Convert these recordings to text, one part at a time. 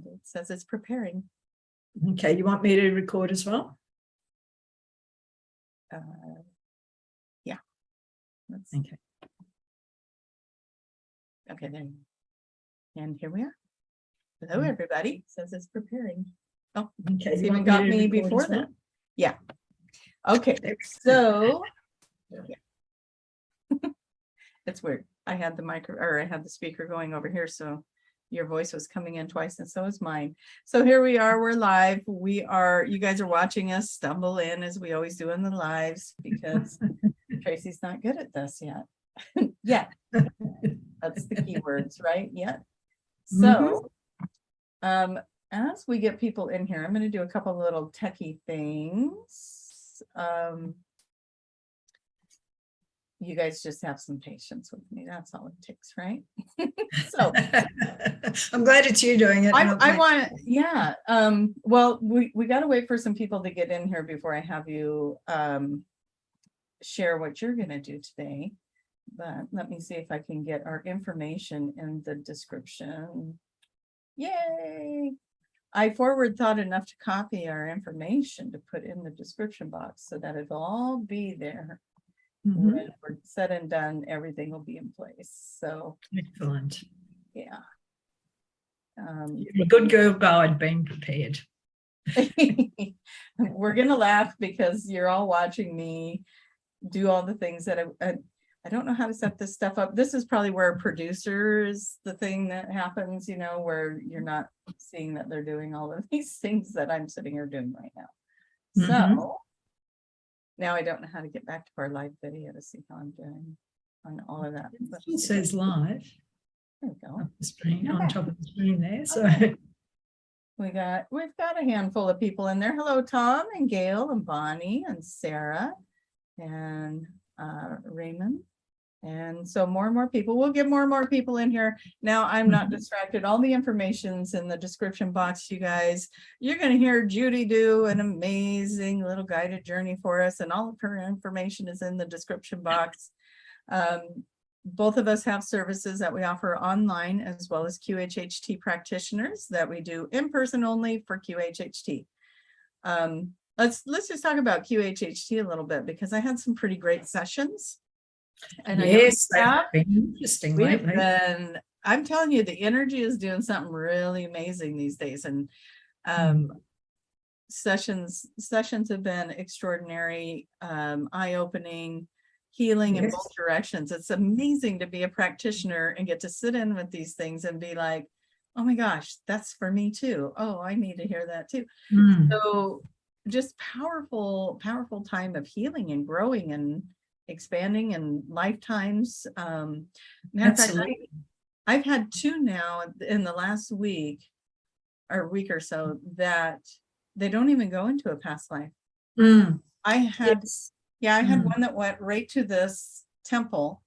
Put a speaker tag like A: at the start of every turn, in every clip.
A: And it says it's preparing.
B: Okay, you want me to record as well?
A: Yeah.
B: Okay.
A: Okay, there. And here we are. Hello, everybody. It says it's preparing. Oh,
B: Okay.
A: it's even got me before that. Yeah. Okay. So yeah. It's weird. I had the speaker going over here, so your voice was coming in twice, and so is mine. So here we are. We're live. You guys are watching us stumble in as we always do in the lives, because Tracie's not good at this yet. Yeah. That's the key words, right? Yeah. So, as we get people in here, I'm going to do a couple little techie things. You guys just have some patience with me. That's all it takes, right? So
B: I'm glad it's you doing it.
A: I want, yeah. Well, we got to wait for some people to get in here before I have you share what you're going to do today. But let me see if I can get our information in the description. Yay! I forward thought enough to copy our information to put in the description box so that it'll all be there. When we're said and done, everything will be in place. So
B: excellent.
A: Yeah.
B: You're a good girl guide, being prepared.
A: We're gonna laugh because you're all watching me do all the things that I don't know how to set this stuff up. This is probably where producer is the thing that happens, you know, where you're not seeing that they're doing all of these things that I'm sitting here doing right now. So now I don't know how to get back to our live video to see how I'm doing on all of that.
B: It says live.
A: There we go.
B: Up the screen, on top of the screen there. So
A: we've got a handful of people in there. Hello, Tom and Gail and Bonnie and Sarah and Raymond. And so more and more people, we'll get more and more people in here. Now I'm not distracted. All the information's in the description box, you guys. You're going to hear Judy do an amazing little guided journey for us, and all of her information is in the description box. Both of us have services that we offer online, as well as QHHT practitioners that we do in person only for QHHT. Let's just talk about QHHT a little bit, because I had some pretty great sessions. And
B: yes, that's been interesting lately.
A: I'm telling you, the energy is doing something really amazing these days, and sessions have been extraordinary, eye-opening, healing in both directions. It's amazing to be a practitioner and get to sit in with these things and be like, oh my gosh, that's for me too. Oh, I need to hear that too. So just powerful time of healing and growing and expanding and lifetimes. Matter of fact, I've had two now in the last week or so that they don't even go into a past life. I had one that went right to this temple,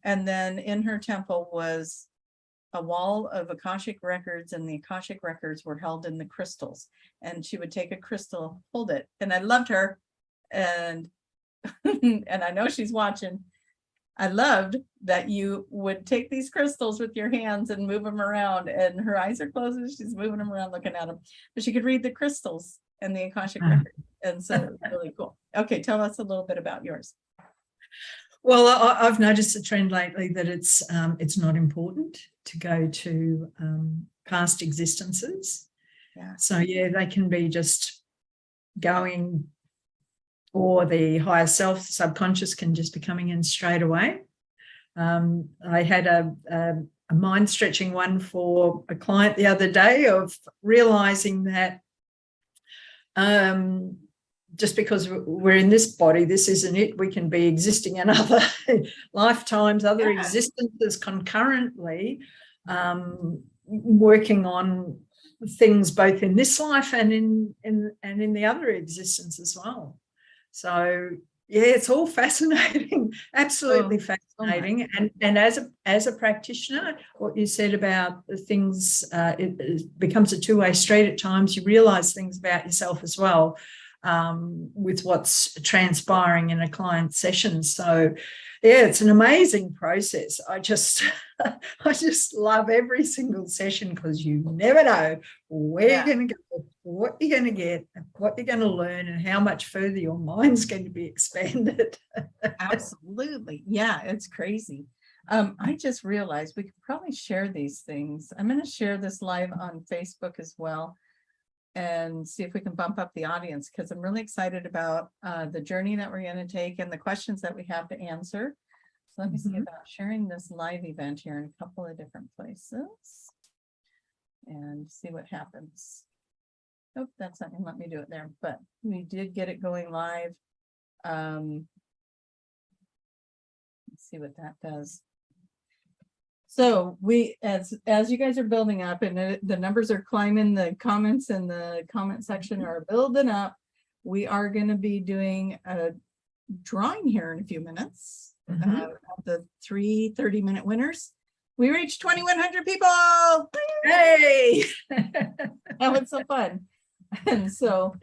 A: and then in her temple was a wall of Akashic records, and the Akashic records were held in the crystals, and she would take a crystal, hold it, and I loved her, and and I know she's watching. I loved that you would take these crystals with your hands and move them around, and her eyes are closed and she's moving them around looking at them, but she could read the crystals and the Akashic record. And so it's really cool. Okay, tell us a little bit about yours.
B: Well, I've noticed a trend lately that it's not important to go to past existences. So yeah, they can be just going, or the higher self, subconscious, can just be coming in straight away. I had a mind-stretching one for a client the other day of realizing that just because we're in this body, this isn't it. We can be existing in other lifetimes, other existences concurrently, working on things both in this life and in the other existence as well. So yeah, it's all fascinating, absolutely fascinating. And as a practitioner, what you said about the things, it becomes a two-way street at times. You realize things about yourself as well, with what's transpiring in a client session. So Yeah, it's an amazing process. I just love every single session because you never know where you're going to go, what you're going to get, what you're going to learn, and how much further your mind's going to be expanded.
A: Absolutely. Yeah, it's crazy. I just realized we could probably share these things. I'm going to share this live on Facebook as well and see if we can bump up the audience, because I'm really excited about the journey that we're going to take and the questions that we have to answer. So let me see about sharing this live event here in a couple of different places and see what happens. Oh, that's not going to let me do it there, but we did get it going live. Let's see what that does. So we, as you guys are building up and the numbers are climbing, the comments in the comment section are building up, we are going to be doing a drawing here in a few minutes of the 3 30-minute winners. We reached 2,100 people.
B: Hey!
A: That was so fun. And so,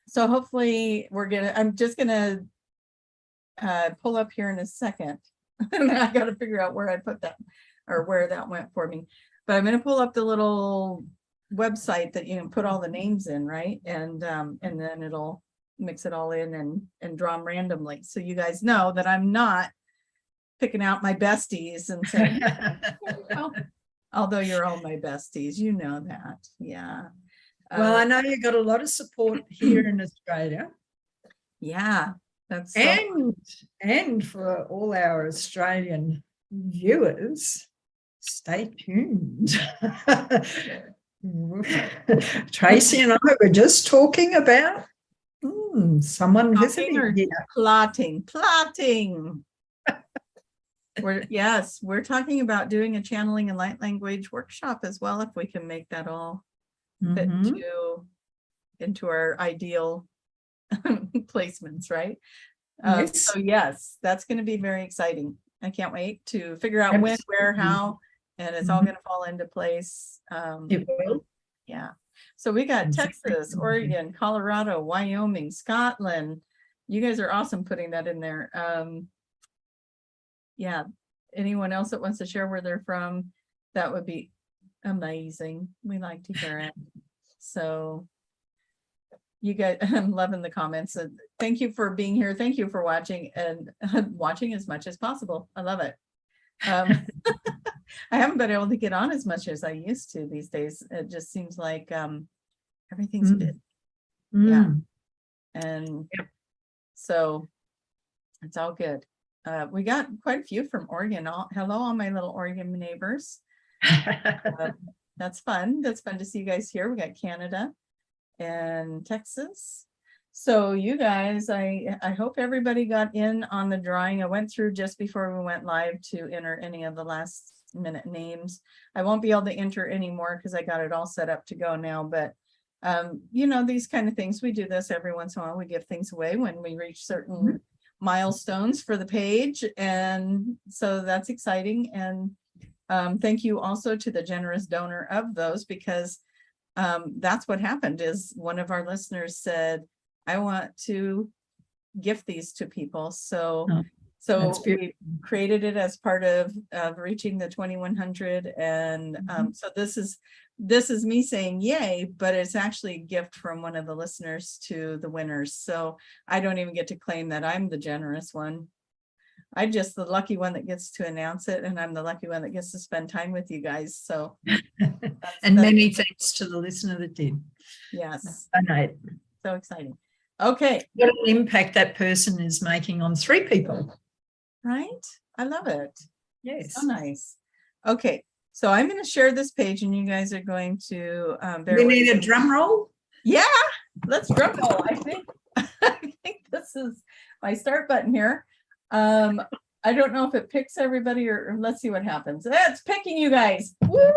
A: so hopefully I'm just gonna pull up here in a second. And I got to figure out where I put that or where that went for me. But I'm going to pull up the little website that you can put all the names in, right? And then it'll mix it all in and draw them randomly. So you guys know that I'm not picking out my besties and saying, oh, although you're all my besties, you know that. Yeah.
B: Well, I know you got a lot of support here in Australia.
A: Yeah. That's
B: and for all our Australian viewers, stay tuned. Tracie and I were just talking about someone visiting here.
A: Plotting. We're talking about doing a channeling and light language workshop as well, if we can make that all fit into our ideal placements, right?
B: Yes.
A: So yes, that's going to be very exciting. I can't wait to figure out when, where, how, and it's all going to fall into place.
B: It will.
A: Yeah. So we got Texas, Oregon, Colorado, Wyoming, Scotland. You guys are awesome putting that in there. Yeah. Anyone else that wants to share where they're from, that would be amazing. We like to hear it. So you guys, I'm loving the comments. And thank you for being here. Thank you for watching and watching as much as possible. I love it. I haven't been able to get on as much as I used to these days. It just seems like everything's busy. Yeah. And so it's all good. We got quite a few from Oregon. Hello, all my little Oregon neighbors. That's fun. That's fun to see you guys here. We got Canada and Texas. So you guys, I hope everybody got in on the drawing. I went through just before we went live to enter any of the last minute names. I won't be able to enter anymore because I got it all set up to go now, but you know, these kind of things, we do this every once in a while. We give things away when we reach certain milestones for the page, and so that's exciting. And thank you also to the generous donor of those, because that's what happened. Is one of our listeners said, I want to gift these to people. So we created it as part of reaching the 2,100. And so this is me saying yay, but it's actually a gift from one of the listeners to the winners. So I don't even get to claim that I'm the generous one. I'm just the lucky one that gets to announce it, and I'm the lucky one that gets to spend time with you guys. So
B: and many thanks to the listener that did.
A: Yes.
B: So
A: exciting. Okay.
B: What an impact that person is making on 3 people.
A: Right? I love it.
B: Yes.
A: So nice. Okay. So I'm going to share this page, and you guys are going to
B: we need a drum roll.
A: Yeah, let's drum roll. I think this is my start button here. I don't know if it picks everybody, or let's see what happens. It's picking you guys. Woo!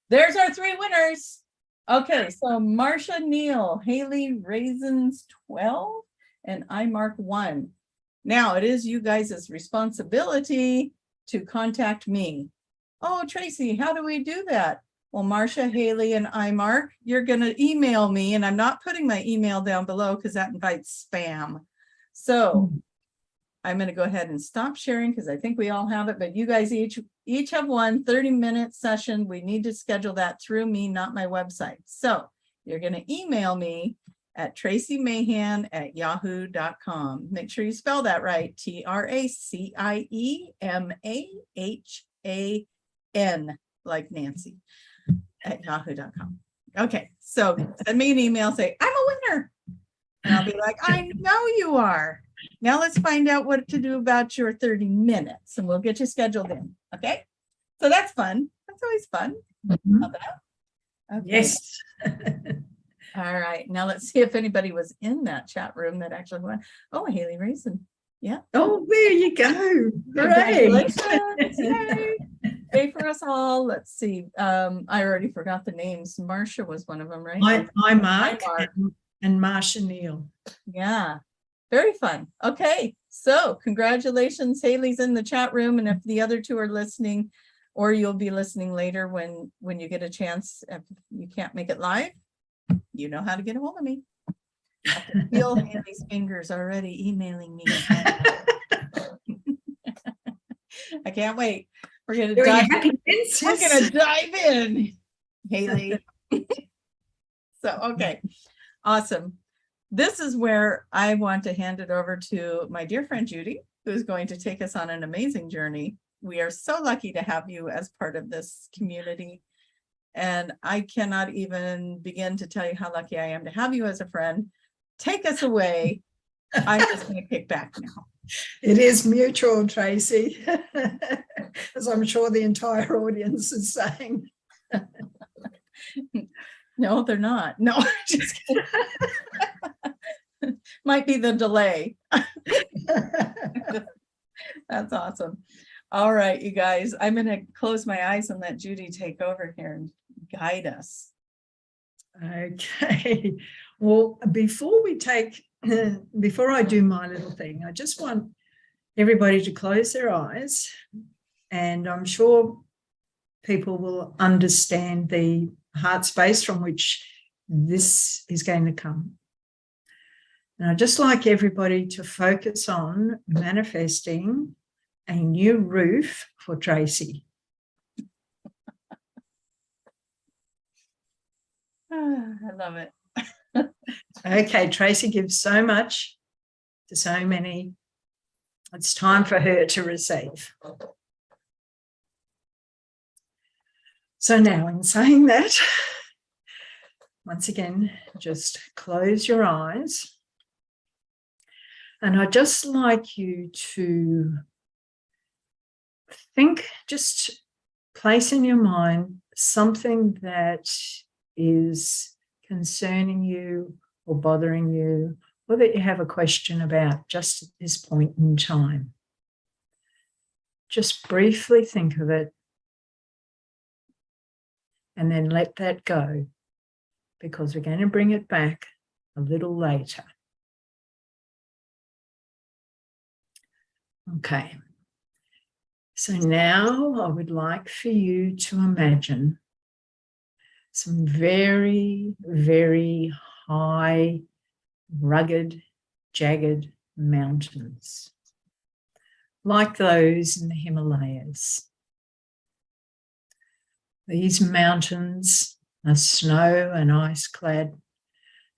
A: There's our 3 winners. Okay, so Marcia Neal, Haley Raisins 12, and I Mark 1. Now it is you guys' responsibility to contact me. Oh, Tracie, how do we do that? Well, Marcia, Haley, and I Mark, you're going to email me, and I'm not putting my email down below because that invites spam. So I'm going to go ahead and stop sharing because I think we all have it, but you guys each have one 30-minute session. We need to schedule that through me, not my website. So you're going to email me at traciemahan@yahoo.com. Make sure you spell that right. TRACIEMAHAN, like Nancy, at yahoo.com. Okay, so send me an email, say, I'm a winner. And I'll be like, I know you are. Now let's find out what to do about your 30 minutes and we'll get you scheduled in. Okay. So that's fun. That's always fun.
B: Mhm.
A: How about? Okay.
B: Yes.
A: All right. Now let's see if anybody was in that chat room that actually went. Oh, Haley Raisin. Yeah.
B: Oh, there you go. Great.
A: Congratulations. Yay. Yay for us all. Let's see. I already forgot the names. Marcia was one of them, right?
B: Hi, Mark.
A: Hi, Mark.
B: And Marsha Neal.
A: Yeah. Very fun. Okay, so congratulations. Haley's in the chat room, and if the other two are listening, or you'll be listening later when you get a chance, if you can't make it live, you know how to get a hold of me. I can feel Haley's fingers already emailing me. I can't wait. We're gonna dive in, Haley. So okay, awesome. This is where I want to hand it over to my dear friend Judy, who's going to take us on an amazing journey. We are so lucky to have you as part of this community. And I cannot even begin to tell you how lucky I am to have you as a friend. Take us away. I'm just going to kick back now.
B: It is mutual, Tracie, as I'm sure the entire audience is saying.
A: No, they're not. No, just kidding. Might be the delay. That's awesome. All right, you guys, I'm going to close my eyes and let Judy take over here and guide us.
B: Okay. Well, before I do my little thing, I just want everybody to close their eyes, and I'm sure people will understand the heart space from which this is going to come. And I'd just like everybody to focus on manifesting a new roof for Tracie.
A: I love it.
B: Okay, Tracie gives so much to so many. It's time for her to receive. So now, in saying that, once again, just close your eyes. And I'd just like you to think, just place in your mind something that is concerning you or bothering you, or that you have a question about just at this point in time. Just briefly think of it and then let that go, because we're going to bring it back a little later. Okay, so now I would like for you to imagine some very, very high, rugged, jagged mountains, like those in the Himalayas. These mountains are snow and ice clad,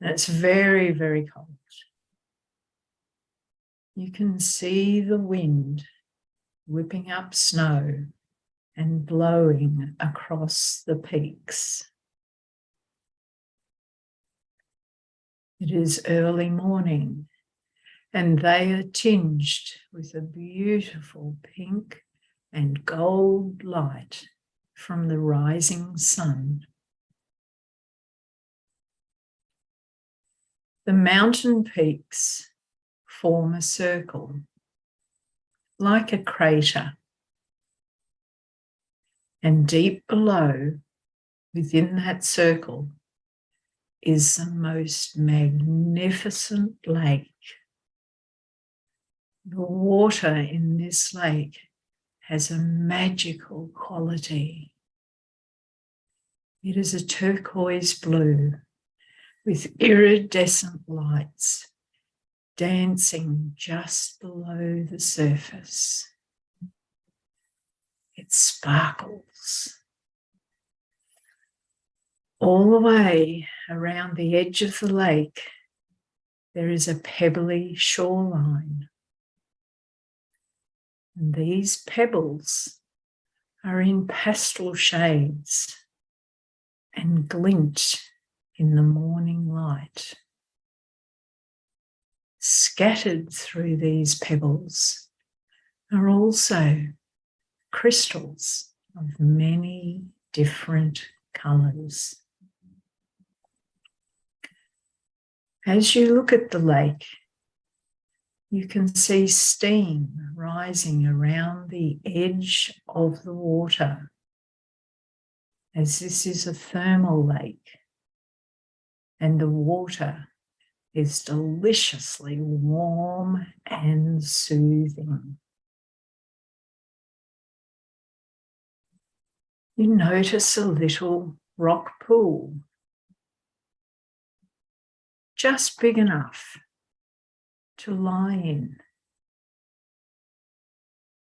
B: and it's very, very cold. You can see the wind whipping up snow and blowing across the peaks. It is early morning, and they are tinged with a beautiful pink and gold light from the rising sun. The mountain peaks form a circle, like a crater. And deep below, within that circle, is the most magnificent lake. The water in this lake has a magical quality. It is a turquoise blue with iridescent lights dancing just below the surface. It sparkles all the way around the edge of the lake. There is a pebbly shoreline. And these pebbles are in pastel shades and glint in the morning light. Scattered through these pebbles are also crystals of many different colours. As you look at the lake, you can see steam rising around the edge of the water, as this is a thermal lake and the water is deliciously warm and soothing. You notice a little rock pool, just big enough to lie in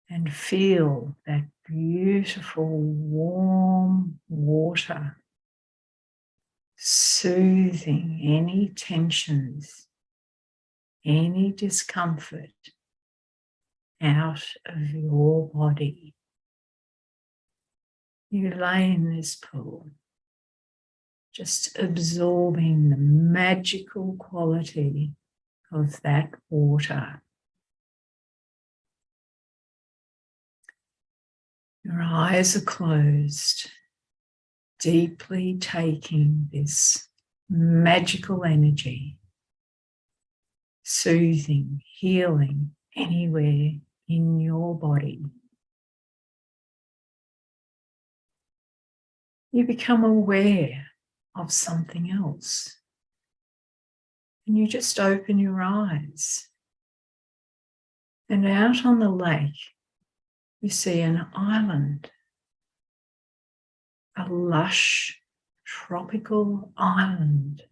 B: and feel that beautiful warm water soothing any tensions, any discomfort out of your body. You lay in this pool, just absorbing the magical quality of that water. Your eyes are closed, deeply taking this magical energy, soothing, healing anywhere in your body. You become aware of something else. And you just open your eyes. And out on the lake, you see an island, a lush tropical island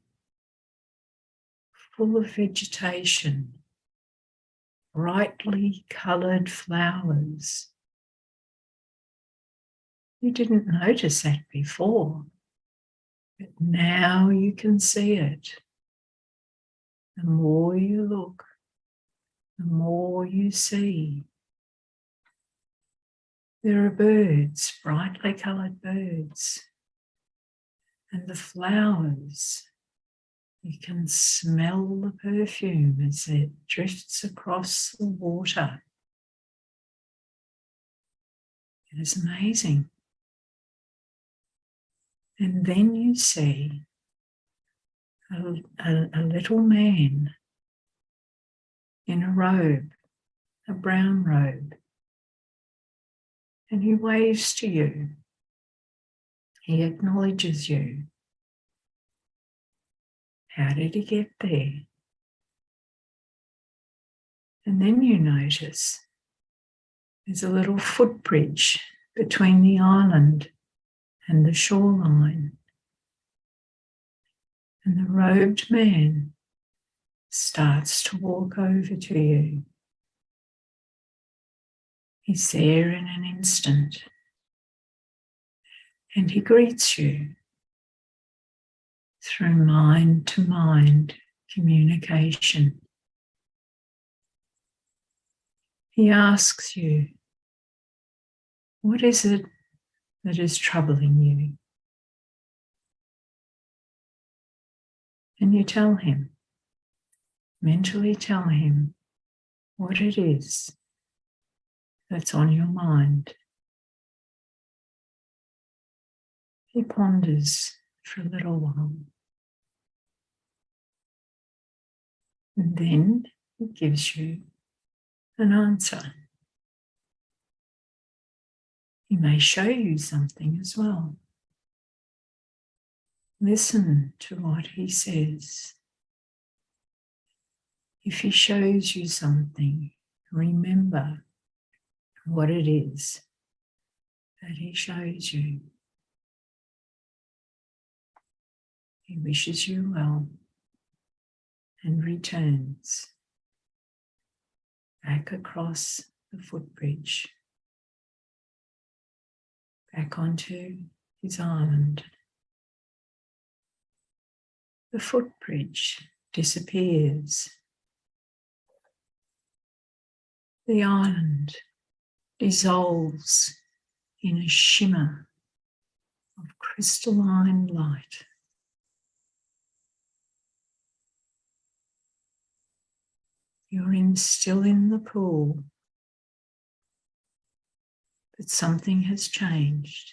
B: full of vegetation, brightly coloured flowers. You didn't notice that before, but now you can see it. The more you look, the more you see. There are birds, brightly coloured birds, and the flowers. You can smell the perfume as it drifts across the water. It is amazing. And then you see a little man in a robe, a brown robe, and he waves to you. He acknowledges you. How did he get there? And then you notice there's a little footbridge between the island and the shoreline. And the robed man starts to walk over to you. He's there in an instant. And he greets you through mind-to-mind communication. He asks you, what is it that is troubling you? And you tell him, mentally tell him what it is that's on your mind. He ponders for a little while. And then he gives you an answer. He may show you something as well. Listen to what he says. If he shows you something, remember what it is that he shows you. He wishes you well and returns back across the footbridge, back onto his island. The footbridge disappears. The island dissolves in a shimmer of crystalline light. You're still in the pool, but something has changed.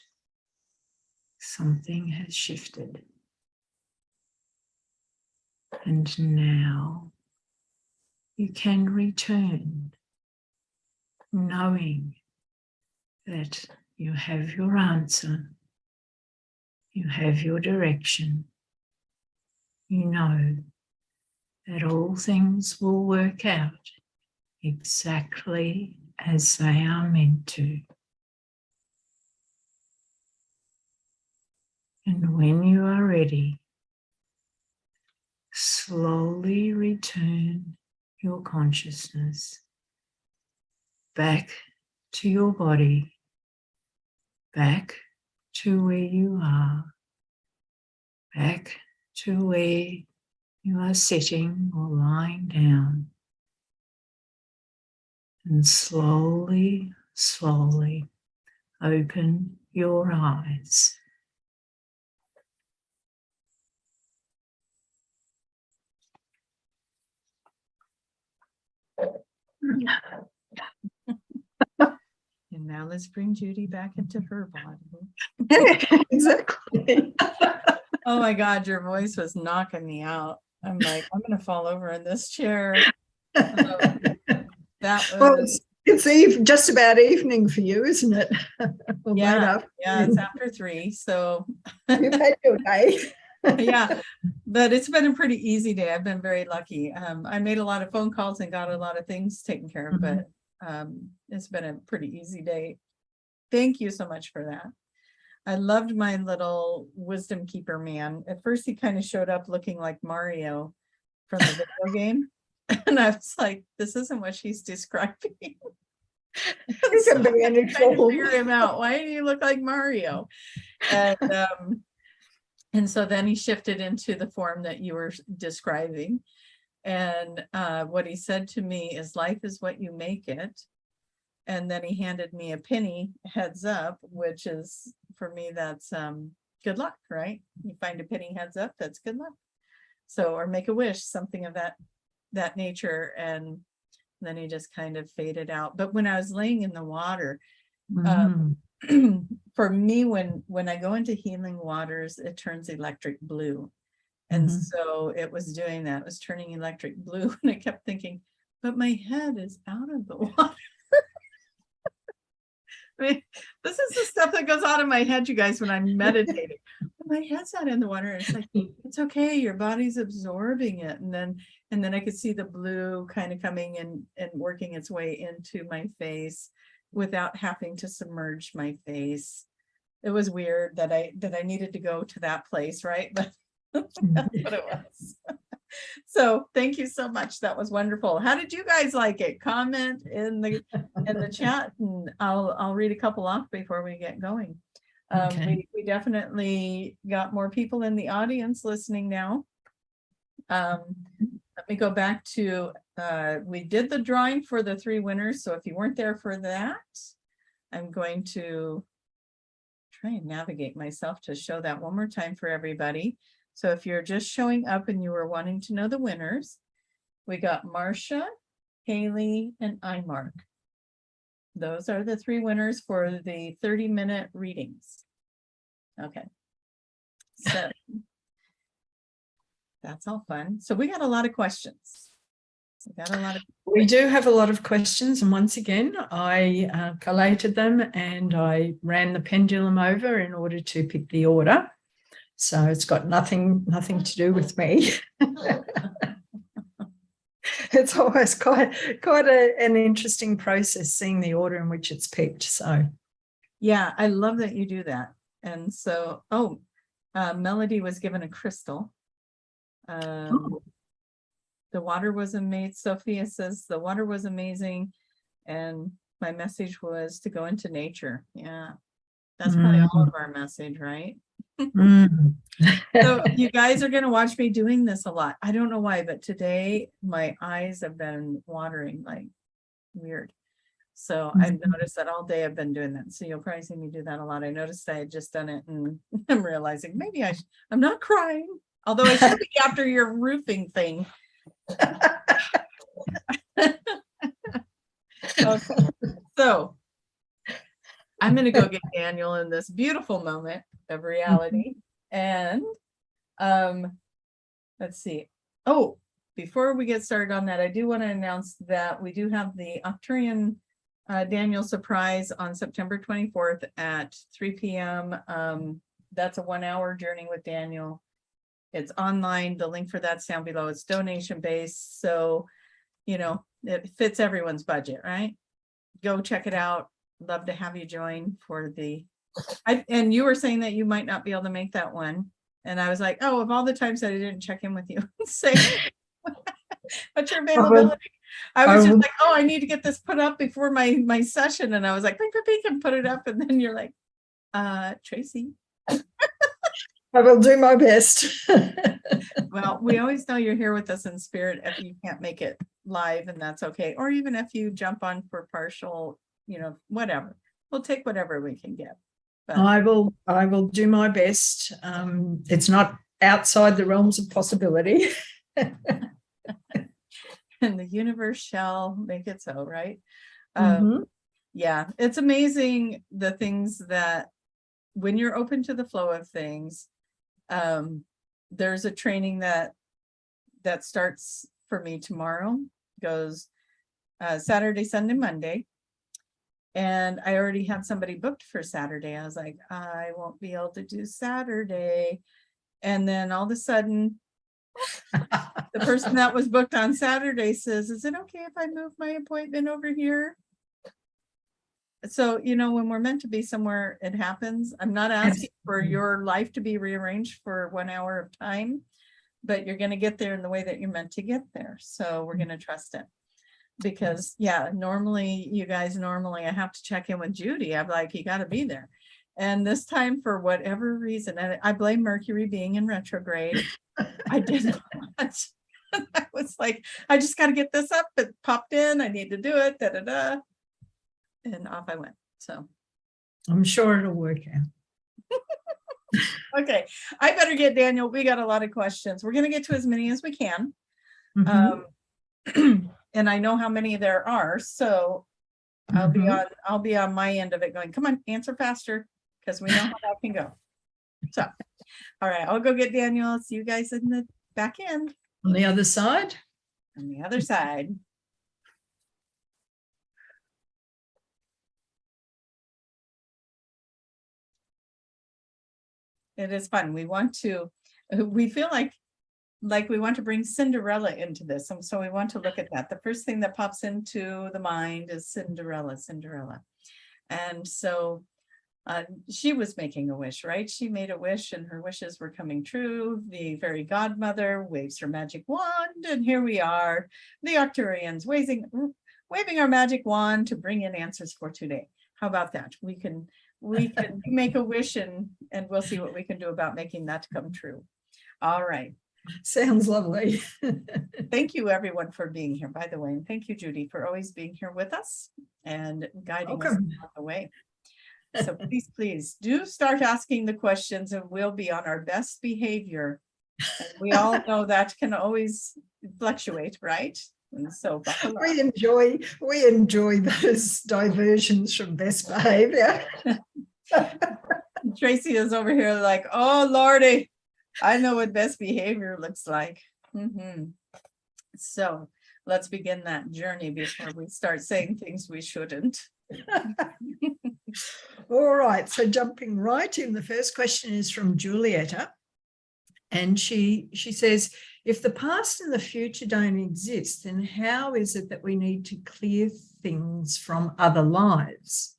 B: Something has shifted. And now you can return, knowing that you have your answer, you have your direction, you know that all things will work out exactly as they are meant to. And when you are ready, slowly return your consciousness back to your body, back to where you are, back to where you are sitting or lying down, and slowly, slowly open your eyes.
A: And now let's bring Judy back into her body.
B: Exactly.
A: Oh my God, your voice was knocking me out. I'm like, I'm going to fall over in this chair. That
B: Well,
A: was,
B: it's just about evening for you, isn't it? Well,
A: yeah, it's after 3. So
B: you've had your day.
A: yeah, but it's been a pretty easy day. I've been very lucky. I made a lot of phone calls and got a lot of things taken care of, but it's been a pretty easy day. Thank you so much for that. I loved my little wisdom keeper man. At first, he kind of showed up looking like Mario from the video game. And I was like, this isn't what she's describing.
B: You can be any trouble.
A: Figure him out. Why do you look like Mario? And so then he shifted into the form that you were describing. And what he said to me is, life is what you make it. And then he handed me a penny, heads up, which is, for me, that's good luck, right? You find a penny, heads up, that's good luck. So, or make a wish, something of that nature. And then he just kind of faded out. But when I was laying in the water, for me, when I go into healing waters, it turns electric blue. And so it was doing that. It was turning electric blue. And I kept thinking, but my head is out of the water. I mean, this is the stuff that goes on in my head, you guys, when I'm meditating. My head's not in the water. And it's like, it's okay. Your body's absorbing it. And then I could see the blue kind of coming in and working its way into my face without having to submerge my face. It was weird that I needed to go to that place, right? But that's what it was. So thank you so much. That was wonderful. How did you guys like it? Comment in the chat, and I'll read a couple off before we get going. We definitely got more people in the audience listening now. Let me go back to we did the drawing for the 3 winners. So if you weren't there for that, I'm going to try and navigate myself to show that one more time for everybody. So if you're just showing up and you were wanting to know the winners, we got Marcia, Haley, and Imark. Those are the 3 winners for the 30-minute readings. Okay. So that's all fun. So we got a lot of questions. We
B: do have a lot of questions. And once again, I collated them and I ran the pendulum over in order to pick the order. So it's got nothing to do with me. It's always quite an interesting process, seeing the order in which it's picked. So
A: yeah, I love that you do that. And so, Melody was given a crystal. the water was amazing. Sophia says the water was amazing. And my message was to go into nature. Yeah. That's probably all of our message, right? So you guys are going to watch me doing this a lot. I don't know why, but today my eyes have been watering like weird. So I've noticed that all day I've been doing that. So you'll probably see me do that a lot. I noticed I had just done it and I'm realizing maybe I'm not crying, although I should be after your roofing thing. Okay. So I'm going to go get Daniel in this beautiful moment of reality. And let's see. Oh, before we get started on that, I do want to announce that we do have the Arcturian Daniel surprise on September 24th at 3 p.m. That's a 1-hour journey with Daniel. It's online. The link for that's down below. It's donation based. So, you know, it fits everyone's budget, right? Go check it out. Love to have you join for the, and you were saying that you might not be able to make that one. And I was like, oh, of all the times that I didn't check in with you, say, what's your availability? I was just like, oh, I need to get this put up before my session. And I was like, pink, and put it up. And then you're like, Tracie.
B: I will do my best.
A: Well, we always know you're here with us in spirit if you can't make it live, and that's okay. Or even if you jump on for partial, you know, whatever. We'll take whatever we can get. But
B: I will do my best. It's not outside the realms of possibility.
A: and the universe shall make it so, right? Yeah, it's amazing the things that when you're open to the flow of things, there's a training that starts for me tomorrow, goes Saturday, Sunday, Monday. And I already had somebody booked for Saturday. I was like, I won't be able to do Saturday. And then all of a sudden, the person that was booked on Saturday says, is it okay if I move my appointment over here? So, you know, when we're meant to be somewhere, it happens. I'm not asking for your life to be rearranged for 1 hour of time, but you're going to get there in the way that you're meant to get there. So we're going to trust it. Because yeah, normally I have to check in with Judy. I'm like, you got to be there. And this time, for whatever reason, and I blame Mercury being in retrograde, I did not. I was like, I just got to get this up. It popped in. I need to do it. And off I went. So
B: I'm sure it'll work out.
A: Okay, I better get Daniel. We got a lot of questions. We're going to get to as many as we can. And I know how many there are, so I'll be on my end of it going, come on, answer faster, because we know how that can go. So, all right, I'll go get Daniel. See you guys in the back end.
B: On the other side?
A: On the other side. It is fun. We feel like we want to bring Cinderella into this. And so we want to look at that. The first thing that pops into the mind is Cinderella. And so she was making a wish, right? She made a wish and her wishes were coming true. The fairy godmother waves her magic wand. And here we are, the Arcturians waving our magic wand to bring in answers for today. How about that? We can make a wish and we'll see what we can do about making that come true. All right.
B: Sounds lovely.
A: Thank you everyone for being here, by the way. And thank you, Judy, for always being here with us and guiding us along the way. So please do start asking the questions and we'll be on our best behavior. And we all know that can always fluctuate, right? And so
B: we enjoy those diversions from best behavior.
A: Tracie is over here like, oh Lordy, I know what best behavior looks like. So let's begin that journey before we start saying things we shouldn't.
B: All right, so jumping right in, the first question is from Julietta. And she says, if the past and the future don't exist, then how is it that we need to clear things from other lives?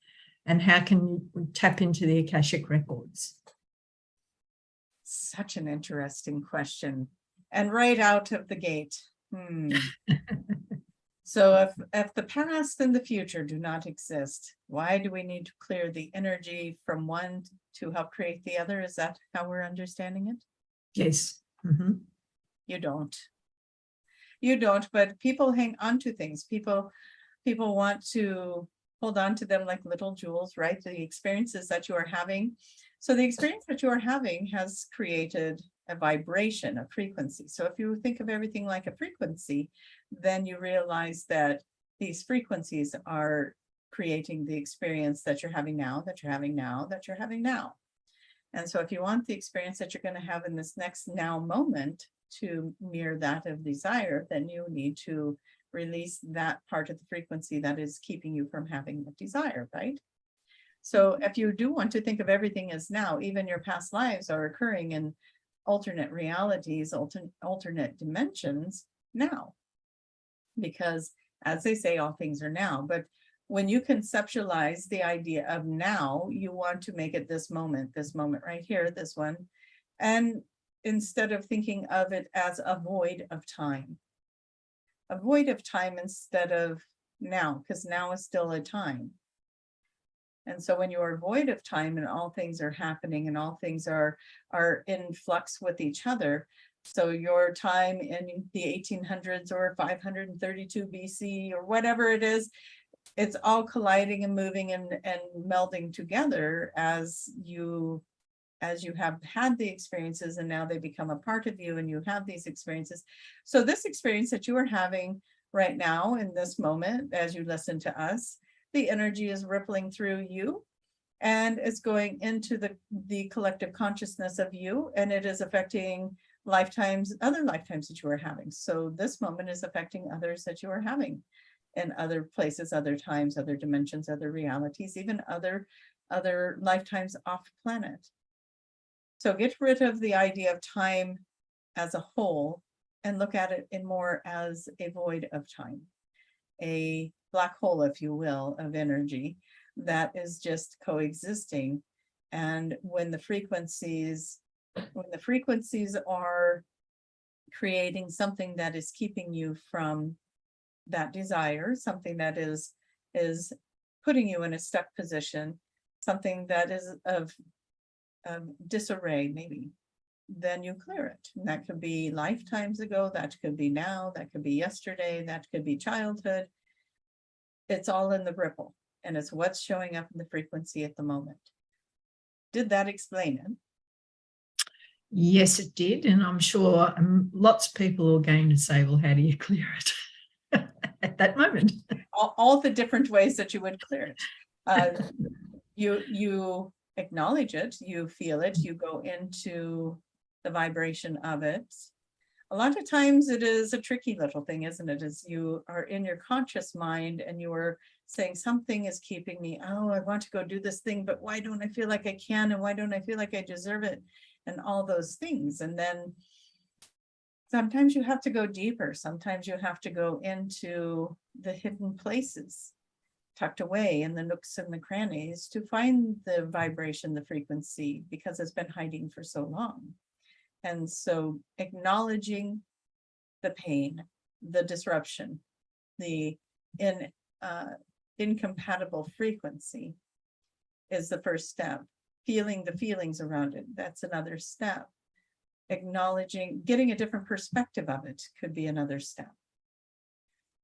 B: And how can we tap into the Akashic records? Such
A: an interesting question. And right out of the gate, So if the past and the future do not exist, why do we need to clear the energy from one to help create the other? Is that how we're understanding it?
B: Yes.
A: You don't. You don't, but people hang on to things. People want to hold on to them like little jewels, right? The experiences that you are having. So the experience that you are having has created a vibration, a frequency. So if you think of everything like a frequency, then you realize that these frequencies are creating the experience that you're having now, that you're having now, that you're having now. And so if you want the experience that you're going to have in this next now moment to mirror that of desire, then you need to release that part of the frequency that is keeping you from having the desire, right? So if you do want to think of everything as now, even your past lives are occurring in alternate realities, alternate dimensions now. Because as they say, all things are now. But when you conceptualize the idea of now, you want to make it this moment right here, this one. And instead of thinking of it as a void of time instead of now, because now is still a time. And so when you are void of time and all things are happening and all things are in flux with each other, so your time in the 1800s or 532 BC or whatever it is, it's all colliding and moving and melding together as you have had the experiences, and now they become a part of you and you have these experiences. So this experience that you are having right now in this moment, as you listen to us, the energy is rippling through you and it's going into the collective consciousness of you, and it is affecting other lifetimes that you are having. So this moment is affecting others that you are having in other places, other times, other dimensions, other realities, even other lifetimes off planet. So get rid of the idea of time as a whole and look at it in more as a void of time, a black hole, if you will, of energy that is just coexisting. And when the frequencies are creating something that is keeping you from that desire, something that is putting you in a stuck position, something that is of disarray, maybe, then you clear it. And that could be lifetimes ago, that could be now, that could be yesterday, that could be childhood. It's all in the ripple, and it's what's showing up in the frequency at the moment. Did that explain it?
B: Yes, it did. And I'm sure lots of people are going to say, well, how do you clear it at that moment?
A: All the different ways that you would clear it. You acknowledge it, you feel it, you go into the vibration of it. A lot of times it is a tricky little thing, isn't it? As you are in your conscious mind and you are saying something is keeping me, oh, I want to go do this thing, but why don't I feel like I can? And why don't I feel like I deserve it? And all those things. And then sometimes you have to go deeper. Sometimes you have to go into the hidden places, tucked away in the nooks and the crannies, to find the vibration, the frequency, because it's been hiding for so long. And so acknowledging the pain, the disruption, the incompatible frequency is the first step. Feeling the feelings around it, that's another step. Acknowledging, getting a different perspective of it could be another step.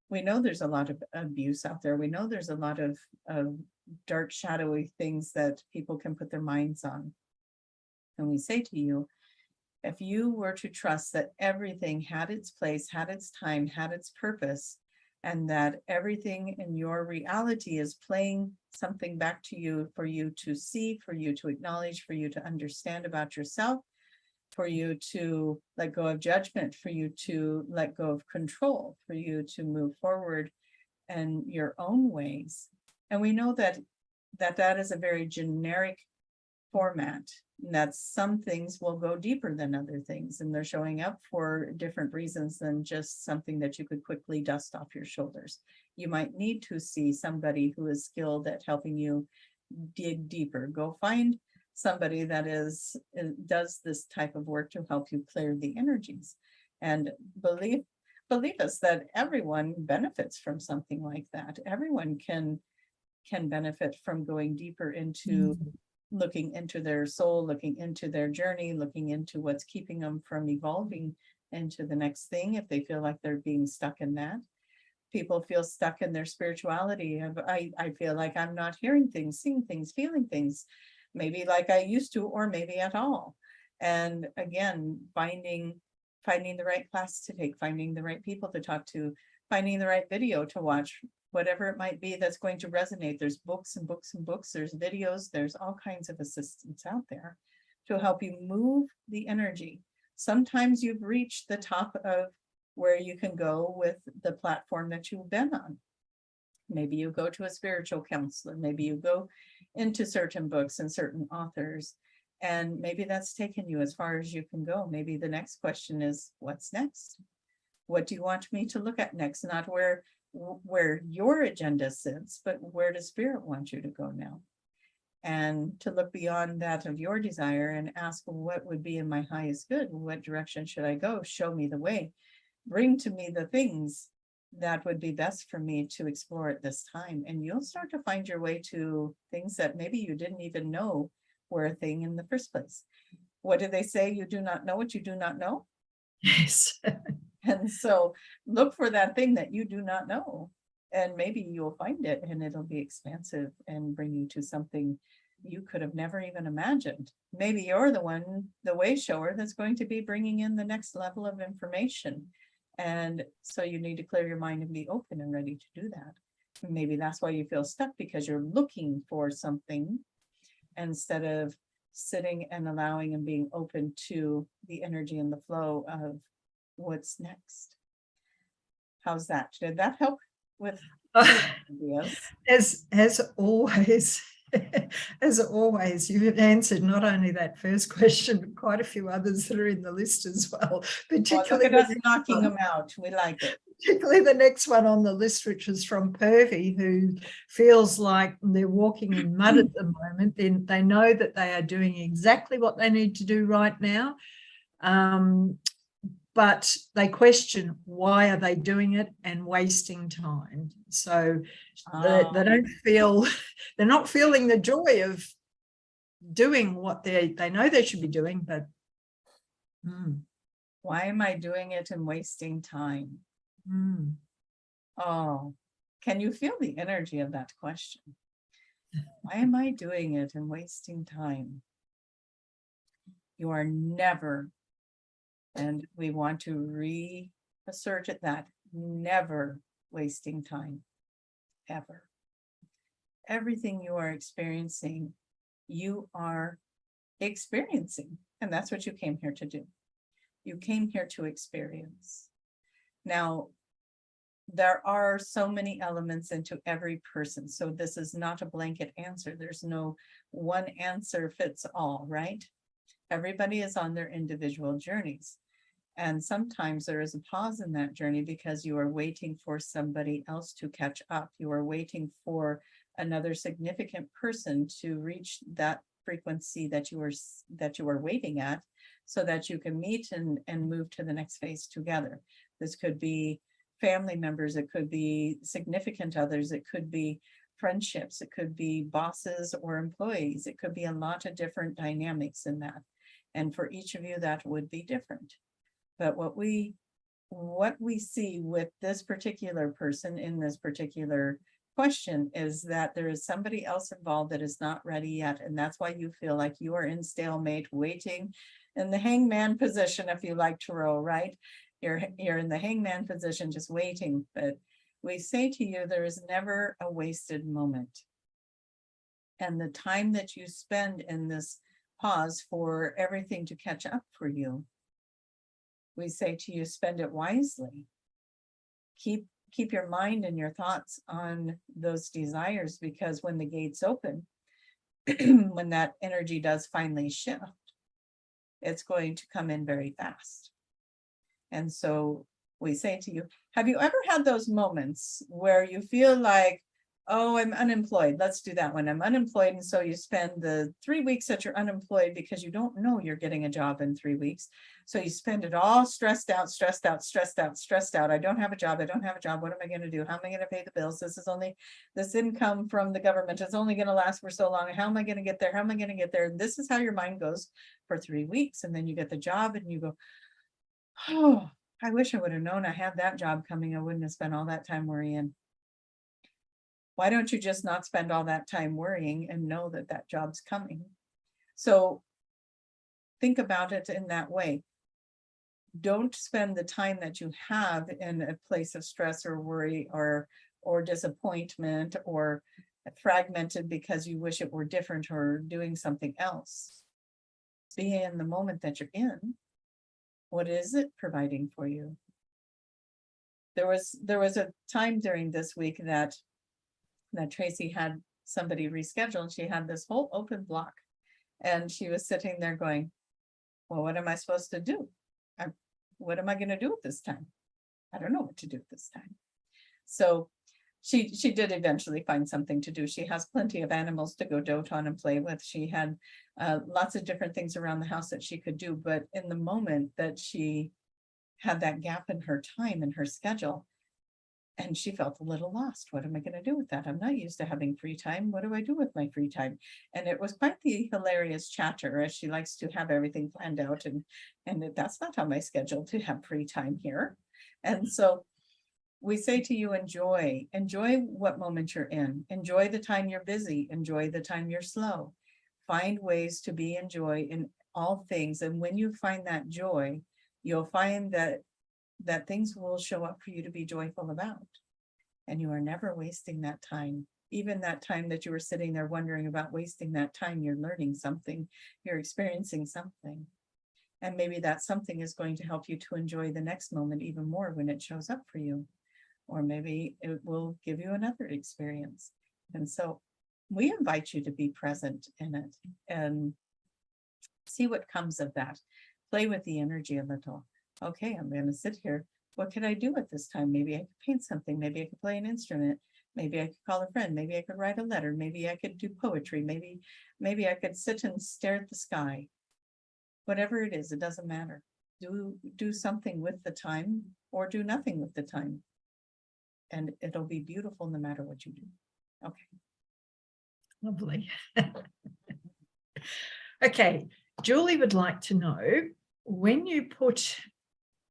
A: We know there's a lot of abuse out there. We know there's a lot of dark, shadowy things that people can put their minds on. And we say to you, if you were to trust that everything had its place, had its time, had its purpose, and that everything in your reality is playing something back to you for you to see, for you to acknowledge, for you to understand about yourself, for you to let go of judgment, for you to let go of control, for you to move forward in your own ways. And we know that is a very generic format, and that some things will go deeper than other things, and they're showing up for different reasons than just something that you could quickly dust off your shoulders. You might need to see somebody who is skilled at helping you dig deeper. Go find somebody that does this type of work to help you clear the energies. And believe believe us that everyone benefits from something like that. Everyone can benefit from going deeper into looking into their soul, looking into their journey, looking into what's keeping them from evolving into the next thing if they feel like they're being stuck in that. People feel stuck in their spirituality. I feel like I'm not hearing things, seeing things, feeling things, maybe like I used to, or maybe at all. And again, finding the right class to take, finding the right people to talk to, finding the right video to watch, whatever it might be that's going to resonate. There's books and books and books, there's videos, there's all kinds of assistance out there to help you move the energy. Sometimes you've reached the top of where you can go with the platform that you've been on. Maybe you go to a spiritual counselor, maybe you go into certain books and certain authors, and maybe that's taken you as far as you can go. Maybe the next question is, what's next? What do you want me to look at next? Not where your agenda sits, but where does spirit want you to go now? And to look beyond that of your desire and ask, what would be in my highest good? What direction should I go? Show me the way. Bring to me the things that would be best for me to explore at this time. And you'll start to find your way to things that maybe you didn't even know were a thing in the first place. What do they say? You do not know what you do not know.
B: Yes.
A: And so look for that thing that you do not know, and maybe you'll find it and it'll be expansive and bring you to something you could have never even imagined. Maybe you're the way shower that's going to be bringing in the next level of information. And so you need to clear your mind and be open and ready to do that. And maybe that's why you feel stuck, because you're looking for something instead of sitting and allowing and being open to the energy and the flow of what's next. How's that? Did that help with ideas?
B: As always, as always, you've answered not only that first question, but quite a few others that are in the list as well. Particularly
A: look at us knocking them out. We like it.
B: Particularly the next one on the list, which is from Purvi, who feels like they're walking in mud at the moment. Then they know that they are doing exactly what they need to do right now. But they question, why are they doing it and wasting time? So they don't feel, they're not feeling the joy of doing what they know they should be doing, but
A: why am I doing it and wasting time? Oh, can you feel the energy of that question? Why am I doing it and wasting time? You are never, and we want to reassert it, that never wasting time, ever. Everything you are experiencing, and that's what you came here to do. You came here to experience. Now, there are so many elements into every person, so this is not a blanket answer. There's no one answer fits all, right? Everybody is on their individual journeys. And sometimes there is a pause in that journey because you are waiting for somebody else to catch up. You are waiting for another significant person to reach that frequency that you are waiting at, so that you can meet and move to the next phase together. This could be family members, it could be significant others, it could be friendships, it could be bosses or employees, it could be a lot of different dynamics in that. And for each of you, that would be different. But what we see with this particular person in this particular question is that there is somebody else involved that is not ready yet. And that's why you feel like you are in stalemate, waiting in the hangman position, if you like tarot, right? You're in the hangman position, just waiting. But we say to you, there is never a wasted moment. And the time that you spend in this pause for everything to catch up for you, we say to you, spend it wisely. Keep your mind and your thoughts on those desires, because when the gates open, when that energy does finally shift, it's going to come in very fast. And so we say to you, have you ever had those moments where you feel like, Oh, I'm unemployed. Let's do that one. I'm unemployed. And so you spend the 3 weeks that you're unemployed because you don't know you're getting a job in 3 weeks. So you spend it all stressed out, stressed out, stressed out, stressed out. I don't have a job. I don't have a job. What am I going to do? How am I going to pay the bills? This income from the government is only going to last for so long. How am I going to get there? How am I going to get there? And this is how your mind goes for 3 weeks. And then you get the job and you go, oh, I wish I would have known I had that job coming. I wouldn't have spent all that time worrying. Why don't you just not spend all that time worrying and know that that job's coming? So think about it in that way. Don't spend the time that you have in a place of stress or worry or disappointment or fragmented because you wish it were different or doing something else. Be in the moment that you're in. What is it providing for you? There was a time during this week that Tracie had somebody rescheduled. She had this whole open block and she was sitting there going, well, what am I supposed to do? What am I going to do at this time? I don't know what to do at this time. So she did eventually find something to do. She has plenty of animals to go dote on and play with. She had lots of different things around the house that she could do. But in the moment that she had that gap in her time and her schedule, and she felt a little lost. What am I going to do with that? I'm not used to having free time. What do I do with my free time? And it was quite the hilarious chatter, as she likes to have everything planned out. And that's not on my schedule to have free time here. And so we say to you, enjoy what moment you're in. Enjoy the time you're busy. Enjoy the time you're slow. Find ways to be in joy in all things. And when you find that joy, you'll find that things will show up for you to be joyful about. And you are never wasting that time. Even that time that you were sitting there wondering about wasting that time, you're learning something, you're experiencing something. And maybe that something is going to help you to enjoy the next moment even more when it shows up for you. Or maybe it will give you another experience. And so we invite you to be present in it and see what comes of that. Play with the energy a little. Okay, I'm going to sit here. What could I do at this time? Maybe I could paint something. Maybe I could play an instrument. Maybe I could call a friend. Maybe I could write a letter. Maybe I could do poetry. Maybe I could sit and stare at the sky. Whatever it is, it doesn't matter. Do something with the time or do nothing with the time. And it'll be beautiful no matter what you do. Okay.
B: Lovely. Okay, Julie would like to know, when you put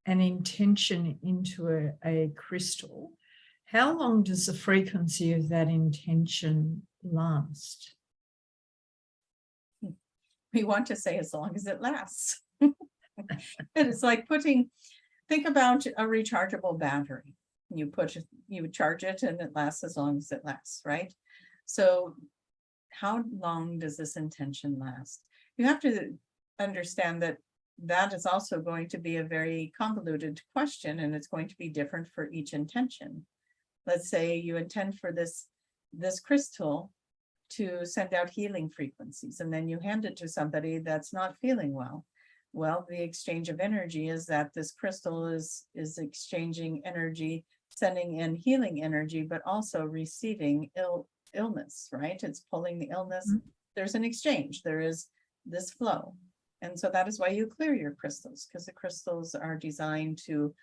B: an intention into a crystal, how long does the frequency of that intention last?
A: We want to say as long as it lasts. And it's like think about a rechargeable battery. You charge it and it lasts as long as it lasts, right? So how long does this intention last? You have to understand that is also going to be a very convoluted question, and it's going to be different for each intention. Let's say you intend for this crystal to send out healing frequencies, and then you hand it to somebody that's not feeling well. Well, the exchange of energy is that this crystal is exchanging energy, sending in healing energy, but also receiving illness, right? It's pulling the illness. Mm-hmm. There's an exchange. There is this flow. And so that is why you clear your crystals, because the crystals are designed to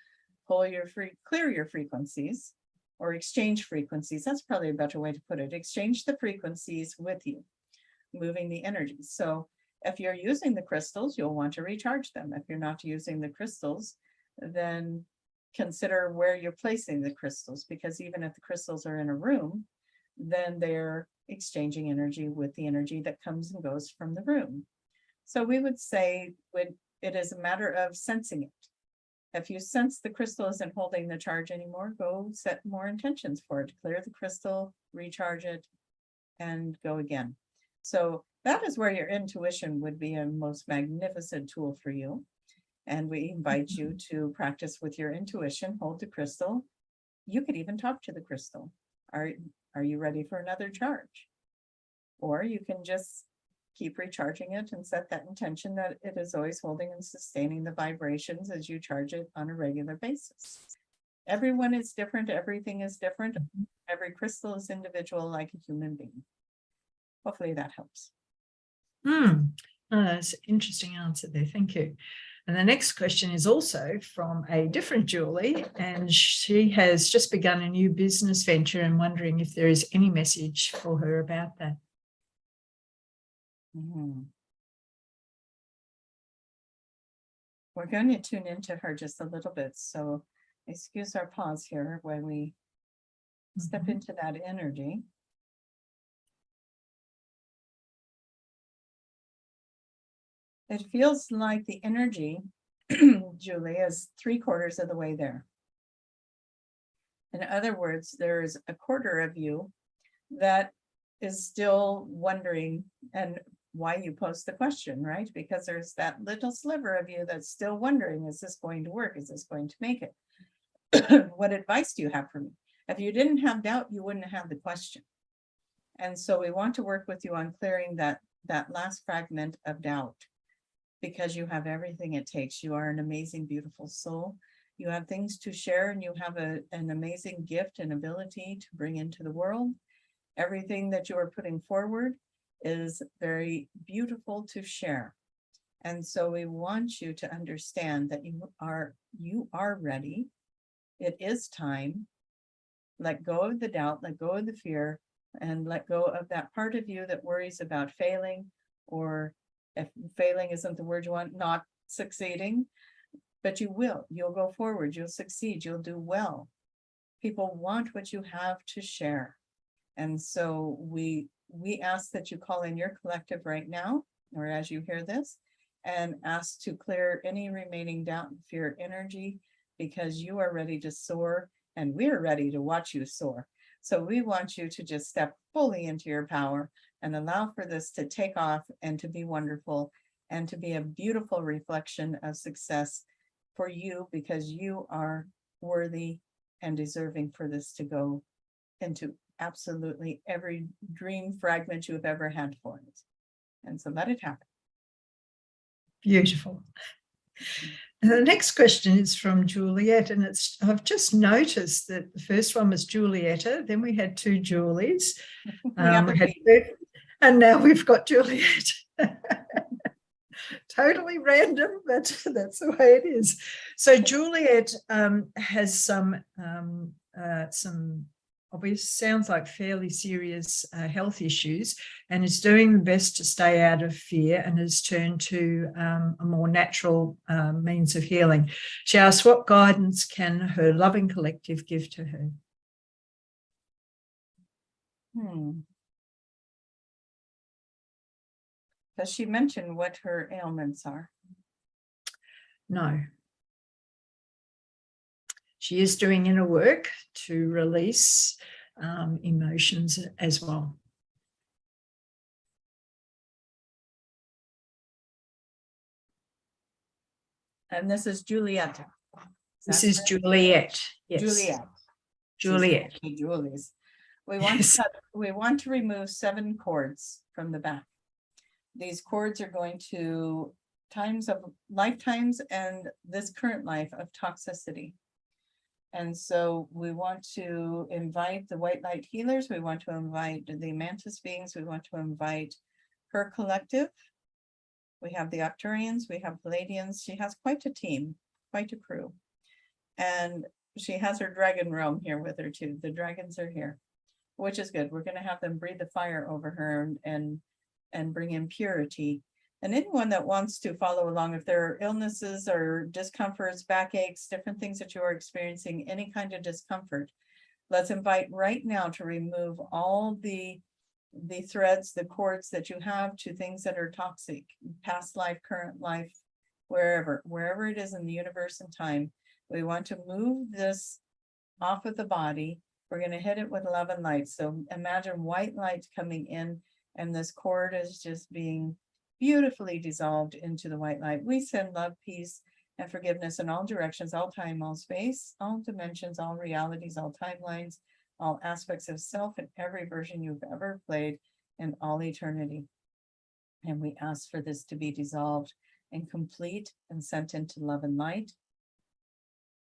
A: clear your frequencies or exchange frequencies. That's probably a better way to put it. Exchange the frequencies with you, moving the energy. So if you're using the crystals, you'll want to recharge them. If you're not using the crystals, then consider where you're placing the crystals, because even if the crystals are in a room, then they're exchanging energy with the energy that comes and goes from the room. So we would say it is a matter of sensing it. If you sense the crystal isn't holding the charge anymore, go set more intentions for it. Clear the crystal, recharge it, and go again. So that is where your intuition would be a most magnificent tool for you. And we invite you to practice with your intuition, hold the crystal. You could even talk to the crystal. Are you ready for another charge? Or you can just keep recharging it and set that intention that it is always holding and sustaining the vibrations as you charge it on a regular basis. Everyone is different. Everything is different. Every crystal is individual, like a human being. Hopefully that helps.
B: That's an interesting answer there. Thank you. And the next question is also from a different Julie, and she has just begun a new business venture and wondering if there is any message for her about that.
A: We're going to tune into her just a little bit. So excuse our pause here when we step into that energy. It feels like the energy, Julie, is 3/4 of the way there. In other words, there's a quarter of you that is still wondering, and why you posed the question, right? Because there's that little sliver of you that's still wondering, is this going to work? Is this going to make it? What advice do you have for me? If you didn't have doubt, you wouldn't have the question. And so we want to work with you on clearing that last fragment of doubt, because you have everything it takes. You are an amazing, beautiful soul. You have things to share, and you have an amazing gift and ability to bring into the world. Everything that you are putting forward is very beautiful to share. And so we want you to understand that you are ready. It is time. Let go of the doubt, let go of the fear, and let go of that part of you that worries about failing, or if failing isn't the word you want, not succeeding. But you'll go forward, you'll succeed, you'll do well. People want what you have to share. And so we ask that you call in your collective right now, or as you hear this, and ask to clear any remaining doubt and fear energy, because you are ready to soar, and we're ready to watch you soar. So we want you to just step fully into your power and allow for this to take off and to be wonderful and to be a beautiful reflection of success for you, because you are worthy and deserving for this to go into absolutely every dream fragment you have ever had for it. And so let it happen.
B: Beautiful. And the next question is from Juliet, and I've just noticed that the first one was Julietta, then we had two Julies, and now we've got Juliet. Totally random, but that's the way it is. So Juliet has some obvious, sounds like fairly serious health issues, and is doing the best to stay out of fear, and has turned to a more natural means of healing. She asks, what guidance can her loving collective give to her?
A: Does she mention what her ailments are?
B: No. She is doing inner work to release emotions as well.
A: And this is Julietta.
B: This is Juliet. Yes.
A: Juliet.
B: Juliet.
A: Julie's. We want to remove 7 cords from the back. These cords are going to times of lifetimes and this current life of toxicity. And so we want to invite the white light healers. We want to invite the mantis beings. We want to invite her collective. We have the Arcturians, we have Palladians. She has quite a team, quite a crew. And she has her dragon realm here with her too. The dragons are here, which is good. We're going to have them breathe the fire over her and bring in purity. And anyone that wants to follow along, if there are illnesses or discomforts, backaches, different things that you are experiencing, any kind of discomfort, let's invite right now to remove all the threads, the cords that you have to things that are toxic, past life, current life, wherever it is in the universe and time. We want to move this off of the body. We're going to hit it with love and light. So imagine white light coming in, and this cord is just being beautifully dissolved into the white light. We send love, peace, and forgiveness in all directions, all time, all space, all dimensions, all realities, all timelines, all aspects of self, and every version you've ever played in all eternity. And we ask for this to be dissolved and complete and sent into love and light.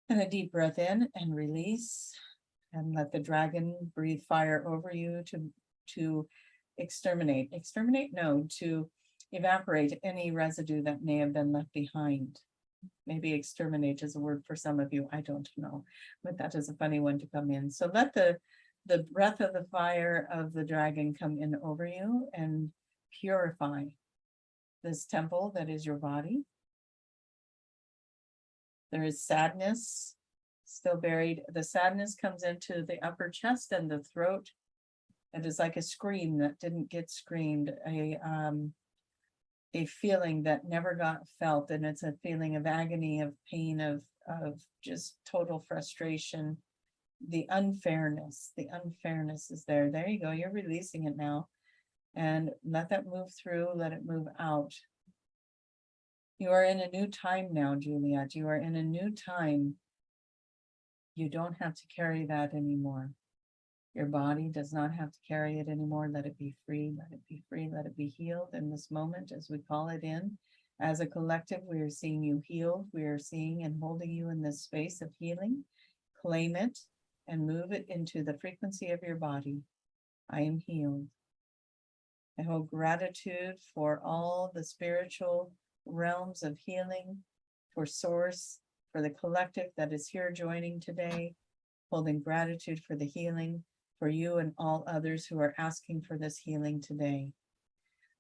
A: And a deep breath in and release. And let the dragon breathe fire over you to exterminate. Exterminate? No, to evaporate any residue that may have been left behind. Maybe exterminate is a word for some of you, I don't know, but that is a funny one to come in. So let the breath of the fire of the dragon come in over you and purify this temple that is your body. There is sadness still buried. The sadness comes into the upper chest and the throat. It is like a scream that didn't get screamed, a feeling that never got felt, and it's a feeling of agony, of pain, of just total frustration. The unfairness is there. There you go. You're releasing it now, and let that move through. Let it move out. You are in a new time now, Juliet. You are in a new time. You don't have to carry that anymore. Your body does not have to carry it anymore. Let it be free. Let it be free. Let it be healed in this moment as we call it in. As a collective, we are seeing you healed. We are seeing and holding you in this space of healing. Claim it and move it into the frequency of your body. I am healed. I hold gratitude for all the spiritual realms of healing, for Source, for the collective that is here joining today, holding gratitude for the healing, for you and all others who are asking for this healing today.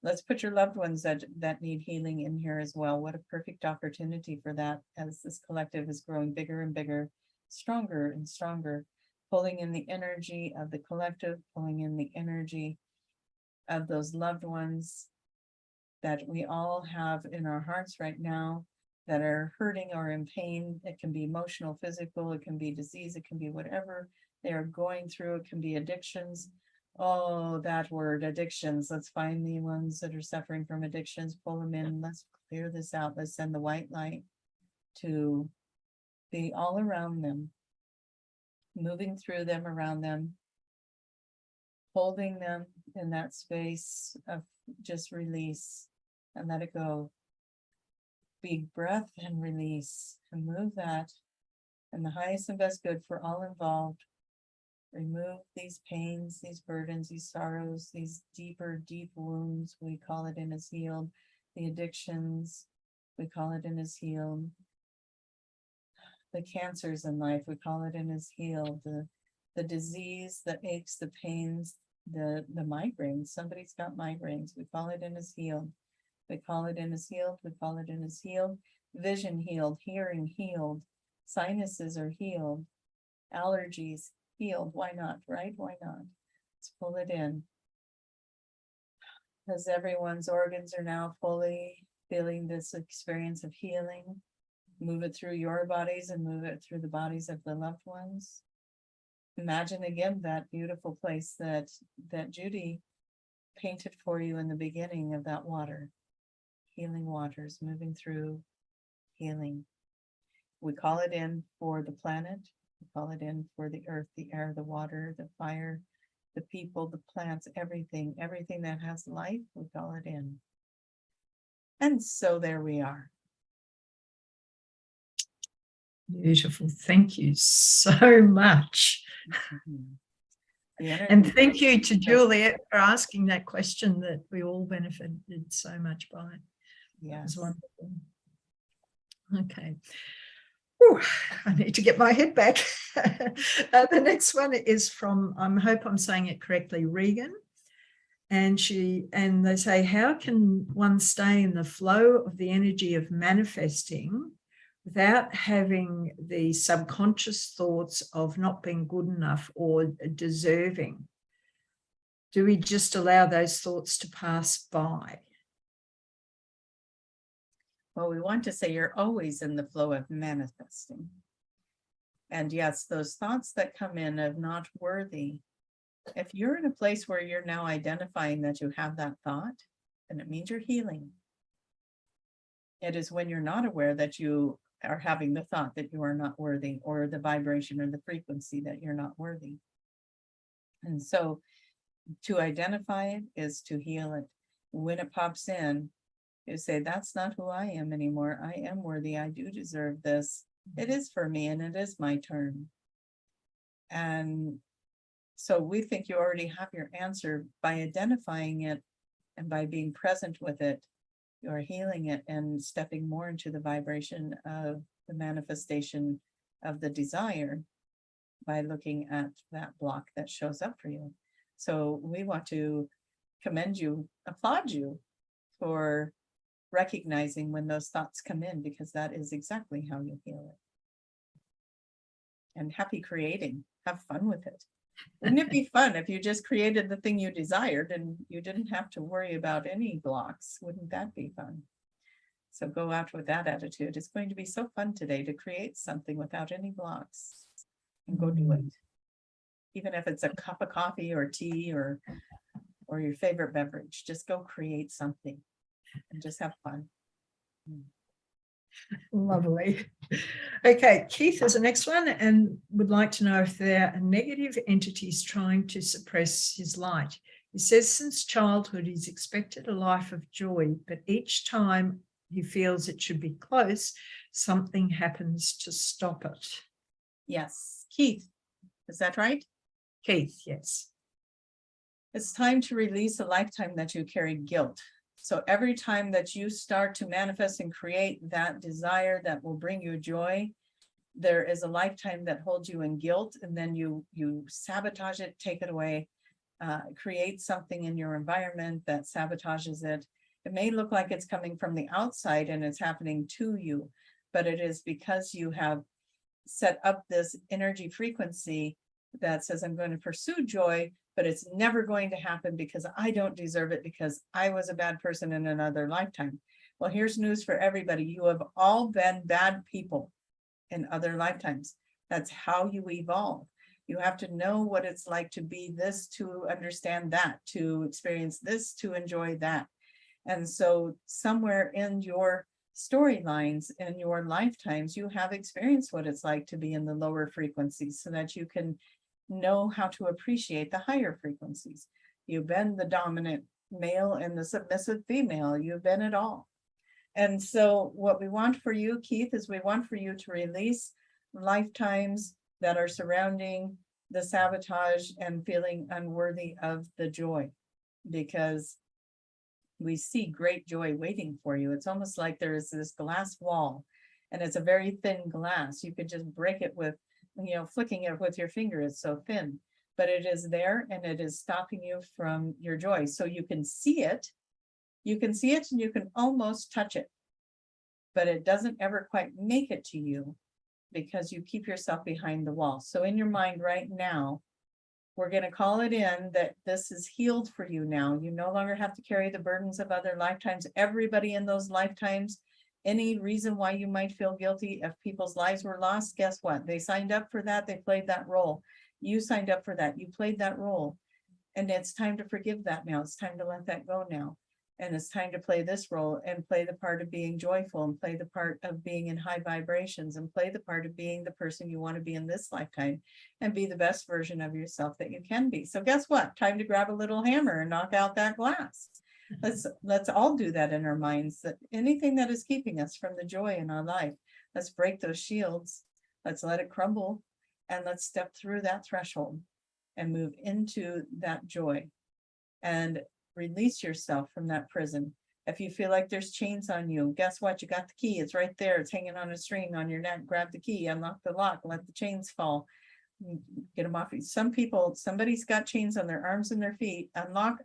A: Let's put your loved ones that need healing in here as well. What a perfect opportunity for that as this collective is growing bigger and bigger, stronger and stronger, pulling in the energy of the collective, pulling in the energy of those loved ones that we all have in our hearts right now that are hurting or in pain. It can be emotional, physical, it can be disease, it can be whatever they are going through. It can be addictions. Oh, that word, addictions. Let's find the ones that are suffering from addictions, pull them in. Let's clear this out. Let's send the white light to be all around them, moving through them, around them, holding them in that space of just release and let it go. Big breath and release and move that in the highest and best good for all involved. Remove these pains, these burdens, these sorrows, these deeper, deep wounds. We call it in as healed. The addictions, we call it in as healed. The cancers in life, we call it in as healed. The disease, the aches, the pains, the migraines. Somebody's got migraines. We call it in as healed. We call it in as healed. We call it in as healed. Vision healed, hearing healed, sinuses are healed, allergies healed. Why not, right? Why not? Let's pull it in. Because everyone's organs are now fully feeling this experience of healing. Move it through your bodies and move it through the bodies of the loved ones. Imagine again that beautiful place that Judy painted for you in the beginning of that water. Healing waters moving through healing. We call it in for the planet. We call it in for the earth, the air, the water, the fire, the people, the plants, everything that has life, we call it in. And so there we are.
B: Beautiful. Thank you so much. And thank you to Juliet for asking that question that we all benefited so much by. Yeah, it was wonderful. Okay. Ooh, I need to get my head back. The next one is from, I hope I'm saying it correctly, Regan. And they say, how can one stay in the flow of the energy of manifesting without having the subconscious thoughts of not being good enough or deserving? Do we just allow those thoughts to pass by?
A: Well, we want to say you're always in the flow of manifesting. And yes, those thoughts that come in of not worthy, if you're in a place where you're now identifying that you have that thought, then it means you're healing. It is when you're not aware that you are having the thought that you are not worthy, or the vibration or the frequency that you're not worthy. And so to identify it is to heal it. When it pops in, you say, that's not who I am anymore. I am worthy. I do deserve this. It is for me and it is my turn. And so we think you already have your answer by identifying it and by being present with it. You're healing it and stepping more into the vibration of the manifestation of the desire by looking at that block that shows up for you. So we want to commend you, applaud you for recognizing when those thoughts come in, because that is exactly how you heal it. And happy creating, have fun with it. Wouldn't it be fun if you just created the thing you desired and you didn't have to worry about any blocks? Wouldn't that be fun? So go out with that attitude. It's going to be so fun today to create something without any blocks and go do it. Even if it's a cup of coffee or tea or your favorite beverage, just go create something and just have fun.
B: Lovely. Okay, Keith is the next one and would like to know if there are negative entities trying to suppress his light. He says since childhood he's expected a life of joy, but each time he feels it should be close, something happens to stop it.
A: Yes, Keith, is that right?
B: Keith, yes.
A: It's time to release a lifetime that you carry guilt. So every time that you start to manifest and create that desire that will bring you joy, there is a lifetime that holds you in guilt, and then you sabotage it, take it away, create something in your environment that sabotages it. It may look like it's coming from the outside and it's happening to you, but it is because you have set up this energy frequency that says, I'm going to pursue joy, but it's never going to happen because I don't deserve it, because I was a bad person in another lifetime. Well, here's news for everybody. You have all been bad people in other lifetimes. That's how you evolve. You have to know what it's like to be this, to understand that, to experience this, to enjoy that. And so somewhere in your storylines and your lifetimes, you have experienced what it's like to be in the lower frequencies so that you can know how to appreciate the higher frequencies. You've been the dominant male and the submissive female. You've been it all. And so what we want for you, Keith, is we want for you to release lifetimes that are surrounding the sabotage and feeling unworthy of the joy, because we see great joy waiting for you. It's almost like there is this glass wall and it's a very thin glass. You could just break it with, flicking it with your finger. It's so thin, but it is there and it is stopping you from your joy. So you can see it. You can see it and you can almost touch it, but it doesn't ever quite make it to you because you keep yourself behind the wall. So in your mind right now, we're going to call it in that this is healed for you now. You no longer have to carry the burdens of other lifetimes. Everybody in those lifetimes, any reason why you might feel guilty if people's lives were lost, guess what? They signed up for that. They played that role. You signed up for that. You played that role. And it's time to forgive that now. It's time to let that go now. And it's time to play this role and play the part of being joyful and play the part of being in high vibrations and play the part of being the person you want to be in this lifetime and be the best version of yourself that you can be. So guess what? Time to grab a little hammer and knock out that glass. Let's all do that in our minds, that anything that is keeping us from the joy in our life, let's break those shields. Let's let it crumble and let's step through that threshold and move into that joy and release yourself from that prison. If you feel like there's chains on you, guess what? You got the key. It's right there. It's hanging on a string on your neck. Grab the key, unlock the lock, let the chains fall. Get them off. Some people, somebody's got chains on their arms and their feet. Unlock,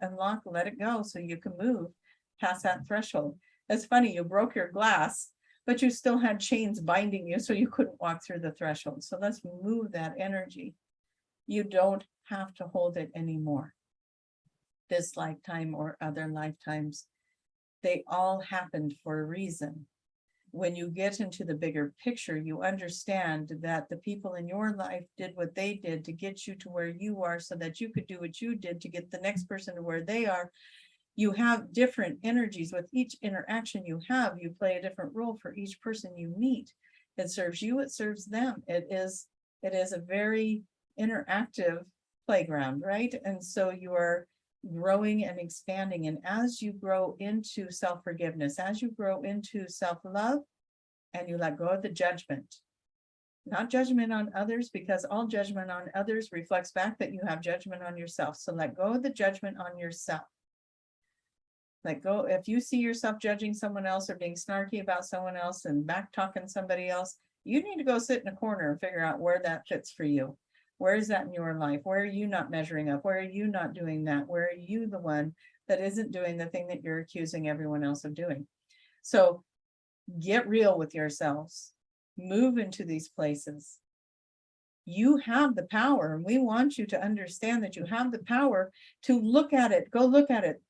A: let it go so you can move past that threshold. It's funny, you broke your glass, but you still had chains binding you so you couldn't walk through the threshold. So let's move that energy. You don't have to hold it anymore. This lifetime or other lifetimes, they all happened for a reason. When you get into the bigger picture, you understand that the people in your life did what they did to get you to where you are so that you could do what you did to get the next person to where they are. You have different energies with each interaction you have. You play a different role for each person you meet. It serves you, it serves them. It is a very interactive playground, right? And so you are growing and expanding. And as you grow into self-forgiveness, as you grow into self-love, and you let go of the judgment, not judgment on others, because all judgment on others reflects back that you have judgment on yourself. So let go of the judgment on yourself. Let go. If you see yourself judging someone else or being snarky about someone else and back talking somebody else, you need to go sit in a corner and figure out where that fits for you. Where is that in your life? Where are you not measuring up? Where are you not doing that? Where are you the one that isn't doing the thing that you're accusing everyone else of doing? So get real with yourselves. Move into these places. You have the power, and we want you to understand that you have the power to look at it. Go look at it.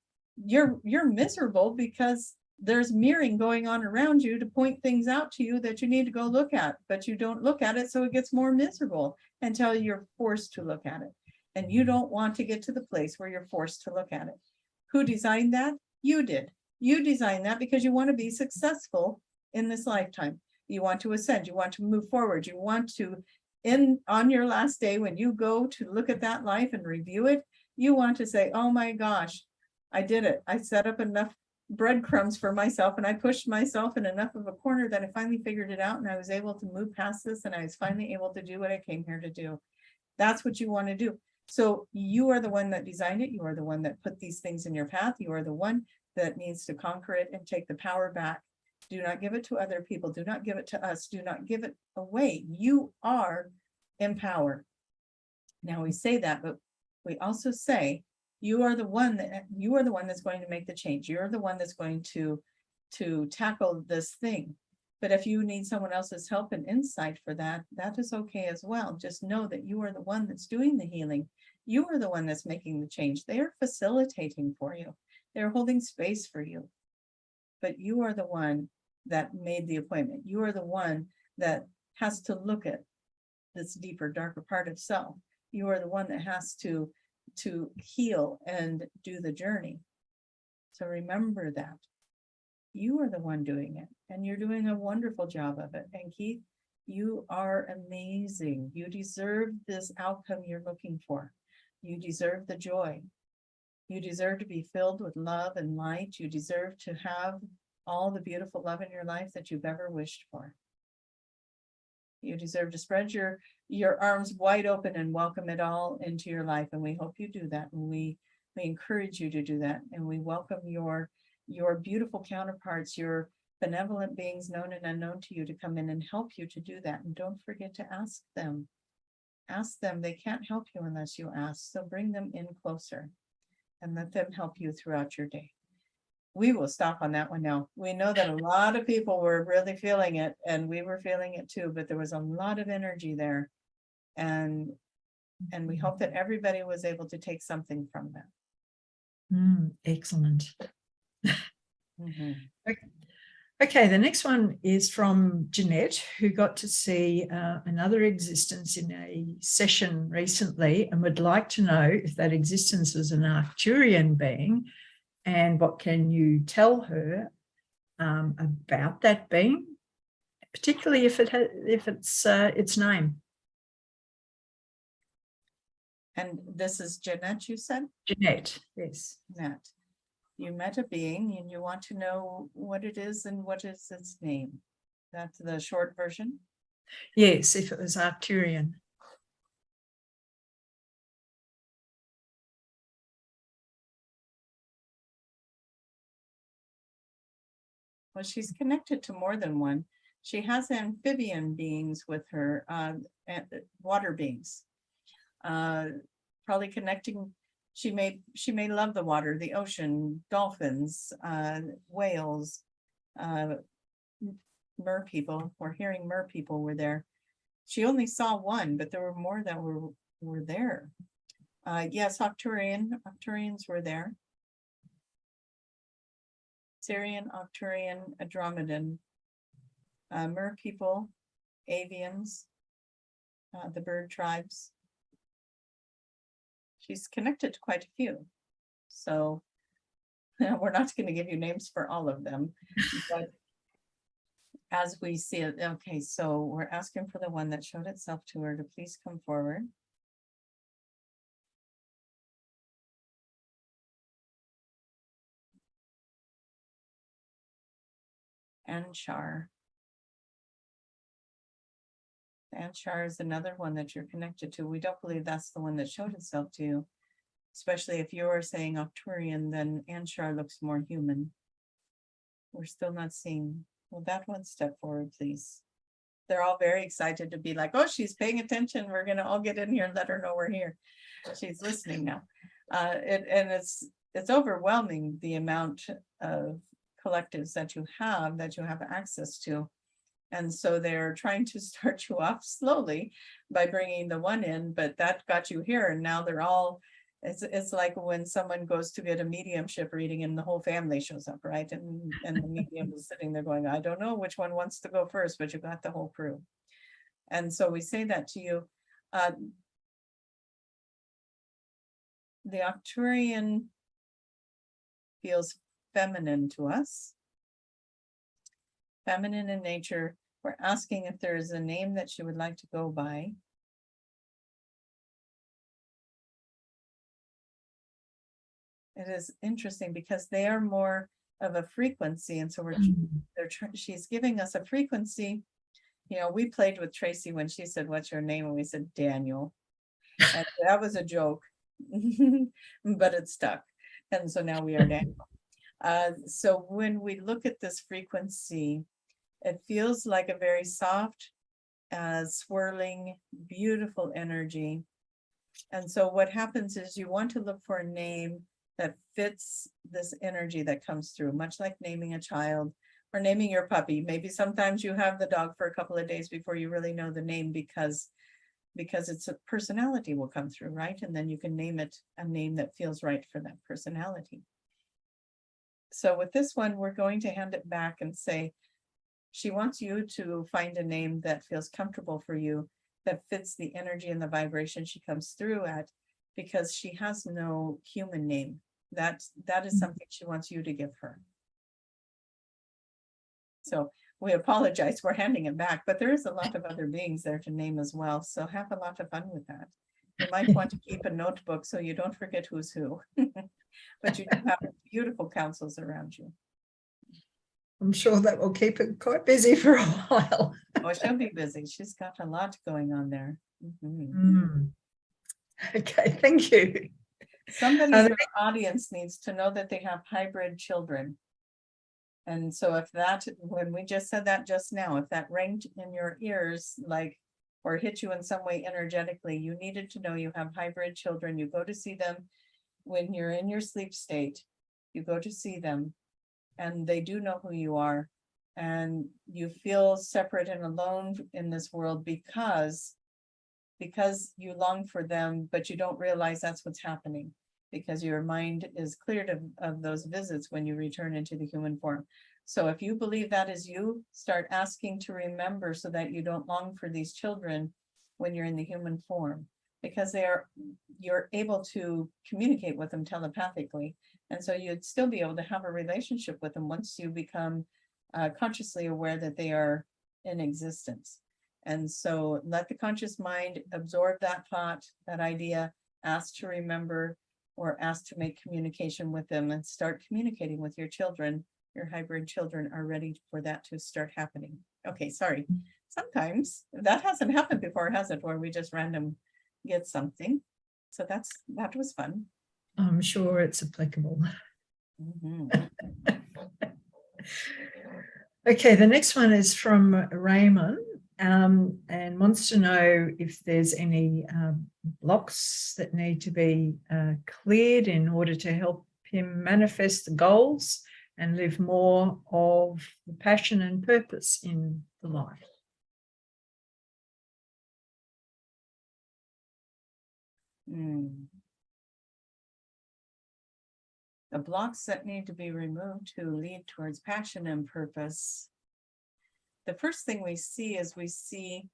A: You're miserable because there's mirroring going on around you to point things out to you that you need to go look at, but you don't look at it, so it gets more miserable until you're forced to look at it. And you don't want to get to the place where you're forced to look at it. Who designed that? You did. You designed that because you want to be successful in this lifetime. You want to ascend, you want to move forward, you want to, on your last day, when you go to look at that life and review it, you want to say, oh my gosh, I did it. I set up enough breadcrumbs for myself, and I pushed myself in enough of a corner that I finally figured it out, and I was able to move past this, and I was finally able to do what I came here to do. That's what you want to do. So you are the one that designed it. You are the one that put these things in your path. You are the one that needs to conquer it and take the power back. Do not give it to other people. Do not give it to us. Do not give it away. You are in power. Now we say that, but we also say you are the one that's going to make the change. You're the one that's going to tackle this thing. But if you need someone else's help and insight for that, that is okay as well. Just know that you are the one that's doing the healing. You are the one that's making the change. They are facilitating for you. They're holding space for you. But you are the one that made the appointment. You are the one that has to look at this deeper, darker part of self. You are the one that has to heal and do the journey. So remember that. You are the one doing it, and you're doing a wonderful job of it. And Keith, you are amazing. You deserve this outcome you're looking for. You deserve the joy. You deserve to be filled with love and light. You deserve to have all the beautiful love in your life that you've ever wished for. You deserve to spread your arms wide open and welcome it all into your life. And we hope you do that. And we encourage you to do that. And we welcome your beautiful counterparts, your benevolent beings known and unknown to you, to come in and help you to do that. And don't forget to ask them. Ask them. They can't help you unless you ask. So bring them in closer and let them help you throughout your day. We will stop on that one now. We know that a lot of people were really feeling it, and we were feeling it too, but there was a lot of energy there. And we hope that everybody was able to take something from that.
B: Excellent. Okay, the next one is from Jeanette, who got to see another existence in a session recently and would like to know if that existence was an Arcturian being, and what can you tell her about that being, particularly if it's its name.
A: And this is Jeanette, you said?
B: Jeanette, yes.
A: Jeanette. You met a being and you want to know what it is and what is its name. That's the short version?
B: Yes, if it was Arcturian.
A: Well, she's connected to more than one. She has amphibian beings with her, water beings. Probably connecting. She may love the water, the ocean, dolphins, whales, mer people. We're hearing mer people were there. She only saw one, but there were more that were there. Yes, Arcturians were there. Syrian, Arcturian, Andromedan, mer people, avians, the bird tribes. She's connected to quite a few. So we're not going to give you names for all of them, but as we see it, okay, so we're asking for the one that showed itself to her to please come forward. Anshar. Anshar is another one that you're connected to. We don't believe that's the one that showed itself to you. Especially if you're saying Arcturian, then Anshar looks more human. We're still not seeing. Well, that one step forward, please. They're all very excited to be like, oh, she's paying attention. We're going to all get in here and let her know we're here. She's listening now. And it's overwhelming the amount of collectives that you have access to. And so they're trying to start you off slowly by bringing the one in, but that got you here. And now they're all, it's like when someone goes to get a mediumship reading and the whole family shows up, right? And the medium is sitting there going, I don't know which one wants to go first, but you got the whole crew. And so we say that to you. The Arcturian feels feminine to us. Feminine in nature. We're asking if there is a name that she would like to go by. It is interesting because they are more of a frequency, and so she's giving us a frequency. You know, we played with Tracie when she said, "What's your name?" and we said Daniel, and that was a joke, but it stuck, and so now we are Daniel. So when we look at this frequency, it feels like a very soft, swirling, beautiful energy. And so what happens is you want to look for a name that fits this energy that comes through, much like naming a child or naming your puppy. Maybe sometimes you have the dog for a couple of days before you really know the name because it's a personality will come through, right? And then you can name it a name that feels right for that personality. So with this one, we're going to hand it back and say, she wants you to find a name that feels comfortable for you, that fits the energy and the vibration she comes through at, because she has no human name. That is something she wants you to give her. So we apologize, we're handing it back, but there is a lot of other beings there to name as well. So have a lot of fun with that. You might want to keep a notebook so you don't forget who's who. But you do have beautiful councils around you.
B: I'm sure that will keep it quite busy for a while.
A: Oh, she'll be busy. She's got a lot going on there.
B: Okay, thank you.
A: Somebody in your audience needs to know that they have hybrid children. And so if that, when we just said that just now, if that rang in your ears, like, or hit you in some way energetically, you needed to know you have hybrid children. You go to see them when you're in your sleep state. You go to see them and they do know who you are. And you feel separate and alone in this world because you long for them, but you don't realize that's what's happening, because your mind is cleared of those visits when you return into the human form. So if you believe that is you, start asking to remember so that you don't long for these children when you're in the human form, because you're able to communicate with them telepathically. And so you'd still be able to have a relationship with them once you become consciously aware that they are in existence. And so let the conscious mind absorb that thought, that idea, ask to remember, or ask to make communication with them, and start communicating with your children. Your hybrid children are ready for that to start happening. Okay, sorry. Sometimes that hasn't happened before, has it? Where we just random get something. So that was fun.
B: I'm sure it's applicable. Okay, the next one is from Raymond. And wants to know if there's any blocks that need to be cleared in order to help him manifest the goals and live more of the passion and purpose in the life.
A: The blocks that need to be removed to lead towards passion and purpose. The first thing we see is we see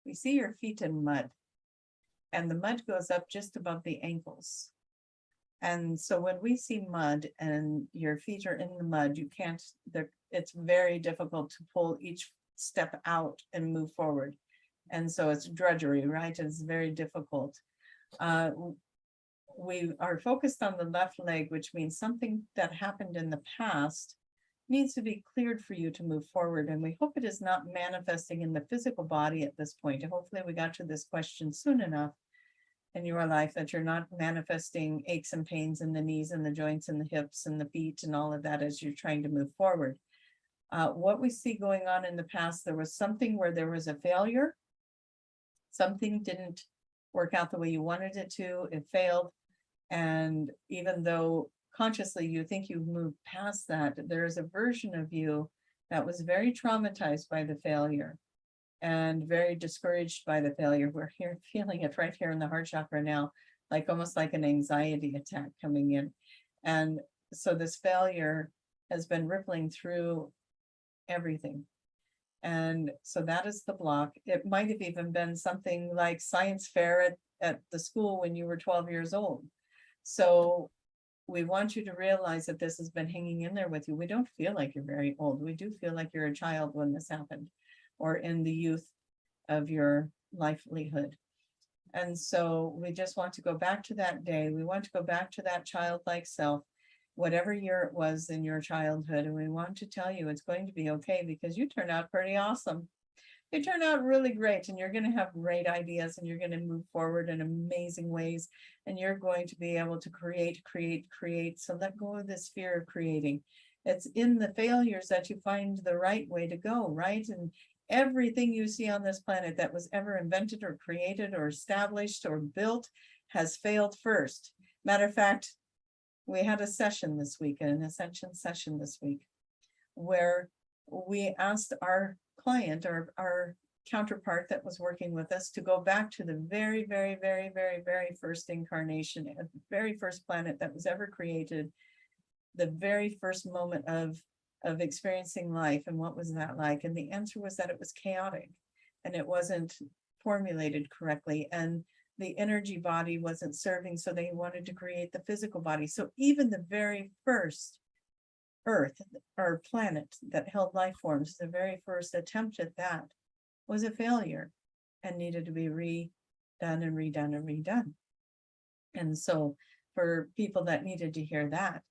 A: your feet in mud, and the mud goes up just above the ankles. And so when we see mud and your feet are in the mud, it's very difficult to pull each step out and move forward. And so it's drudgery, right? It's very difficult. We are focused on the left leg, which means something that happened in the past needs to be cleared for you to move forward. And we hope it is not manifesting in the physical body at this point. And hopefully we got to this question soon enough in your life that you're not manifesting aches and pains in the knees and the joints and the hips and the feet and all of that as you're trying to move forward. What we see going on in the past, there was something where there was a failure. Something didn't work out the way you wanted it to, it failed. And even though consciously you think you've moved past that, there's a version of you that was very traumatized by the failure and very discouraged by the failure. We're here feeling it right here in the heart chakra now, like almost like an anxiety attack coming in. And so this failure has been rippling through everything. And so that is the block. It might have even been something like science fair at the school when you were 12 years old. So we want you to realize that this has been hanging in there with you. We don't feel like you're very old. We do feel like you're a child when this happened, or in the youth of your livelihood. And so we just want to go back to that day. We want to go back to that childlike self, whatever year it was in your childhood. And we want to tell you it's going to be okay, because you turned out pretty awesome. You turn out really great, and you're going to have great ideas, and you're going to move forward in amazing ways, and you're going to be able to create. So let go of this fear of creating. It's in the failures that you find the right way to go, right? And everything you see on this planet that was ever invented or created or established or built has failed first. Matter of fact, we had a session this week, an ascension session this week, where we asked our client or our counterpart that was working with us to go back to the very first incarnation, the very first planet that was ever created, the very first moment of experiencing life. And what was that like? And the answer was that it was chaotic, and it wasn't formulated correctly, and the energy body wasn't serving, so they wanted to create the physical body. So even the very first Earth or planet that held life forms, the very first attempt at that was a failure and needed to be redone and redone and redone. And so for people that needed to hear that,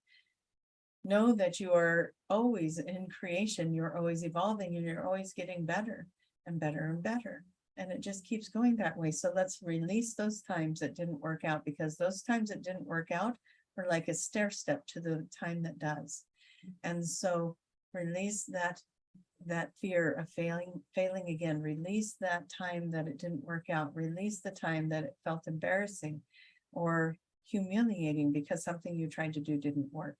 A: know that you are always in creation, you're always evolving, and you're always getting better and better and better. And it just keeps going that way. So let's release those times that didn't work out, because those times that didn't work out are like a stair step to the time that does. And so release that fear of failing again. Release that time that it didn't work out. Release the time that it felt embarrassing or humiliating because something you tried to do didn't work.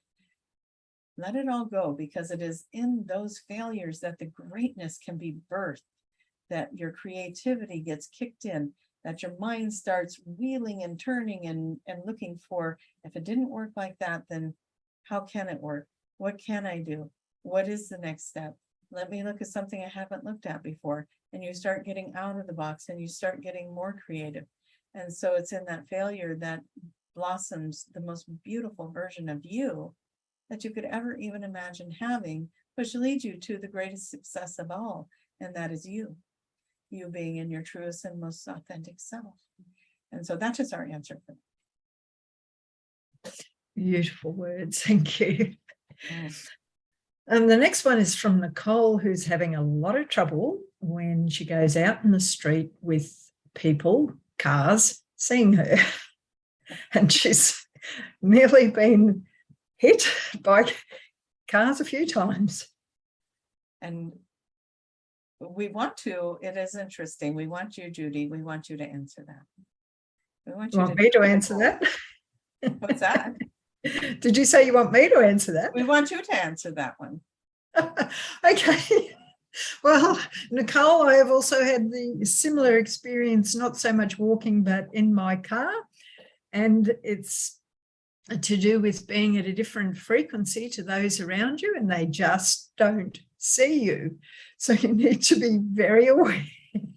A: Let it all go, because it is in those failures that the greatness can be birthed, that your creativity gets kicked in, that your mind starts wheeling and turning and looking for, if it didn't work like that, then how can it work? What can I do? What is the next step? Let me look at something I haven't looked at before. And you start getting out of the box, and you start getting more creative. And so it's in that failure that blossoms the most beautiful version of you that you could ever even imagine having, which leads you to the greatest success of all. And that is you being in your truest and most authentic self. And so that is our answer for that.
B: Beautiful words. Thank you. And the next one is from Nicole, who's having a lot of trouble when she goes out in the street with people, cars, seeing her. And she's nearly been hit by cars a few times.
A: And we want to, it is interesting. We want you, Judy, we want you to answer that. We want
B: you want me to answer that?
A: What's that?
B: Did you say you want me to answer that?
A: We want you to answer that one.
B: Okay. Well, Nicole, I have also had the similar experience, not so much walking, but in my car. And it's to do with being at a different frequency to those around you, and they just don't see you. So you need to be very aware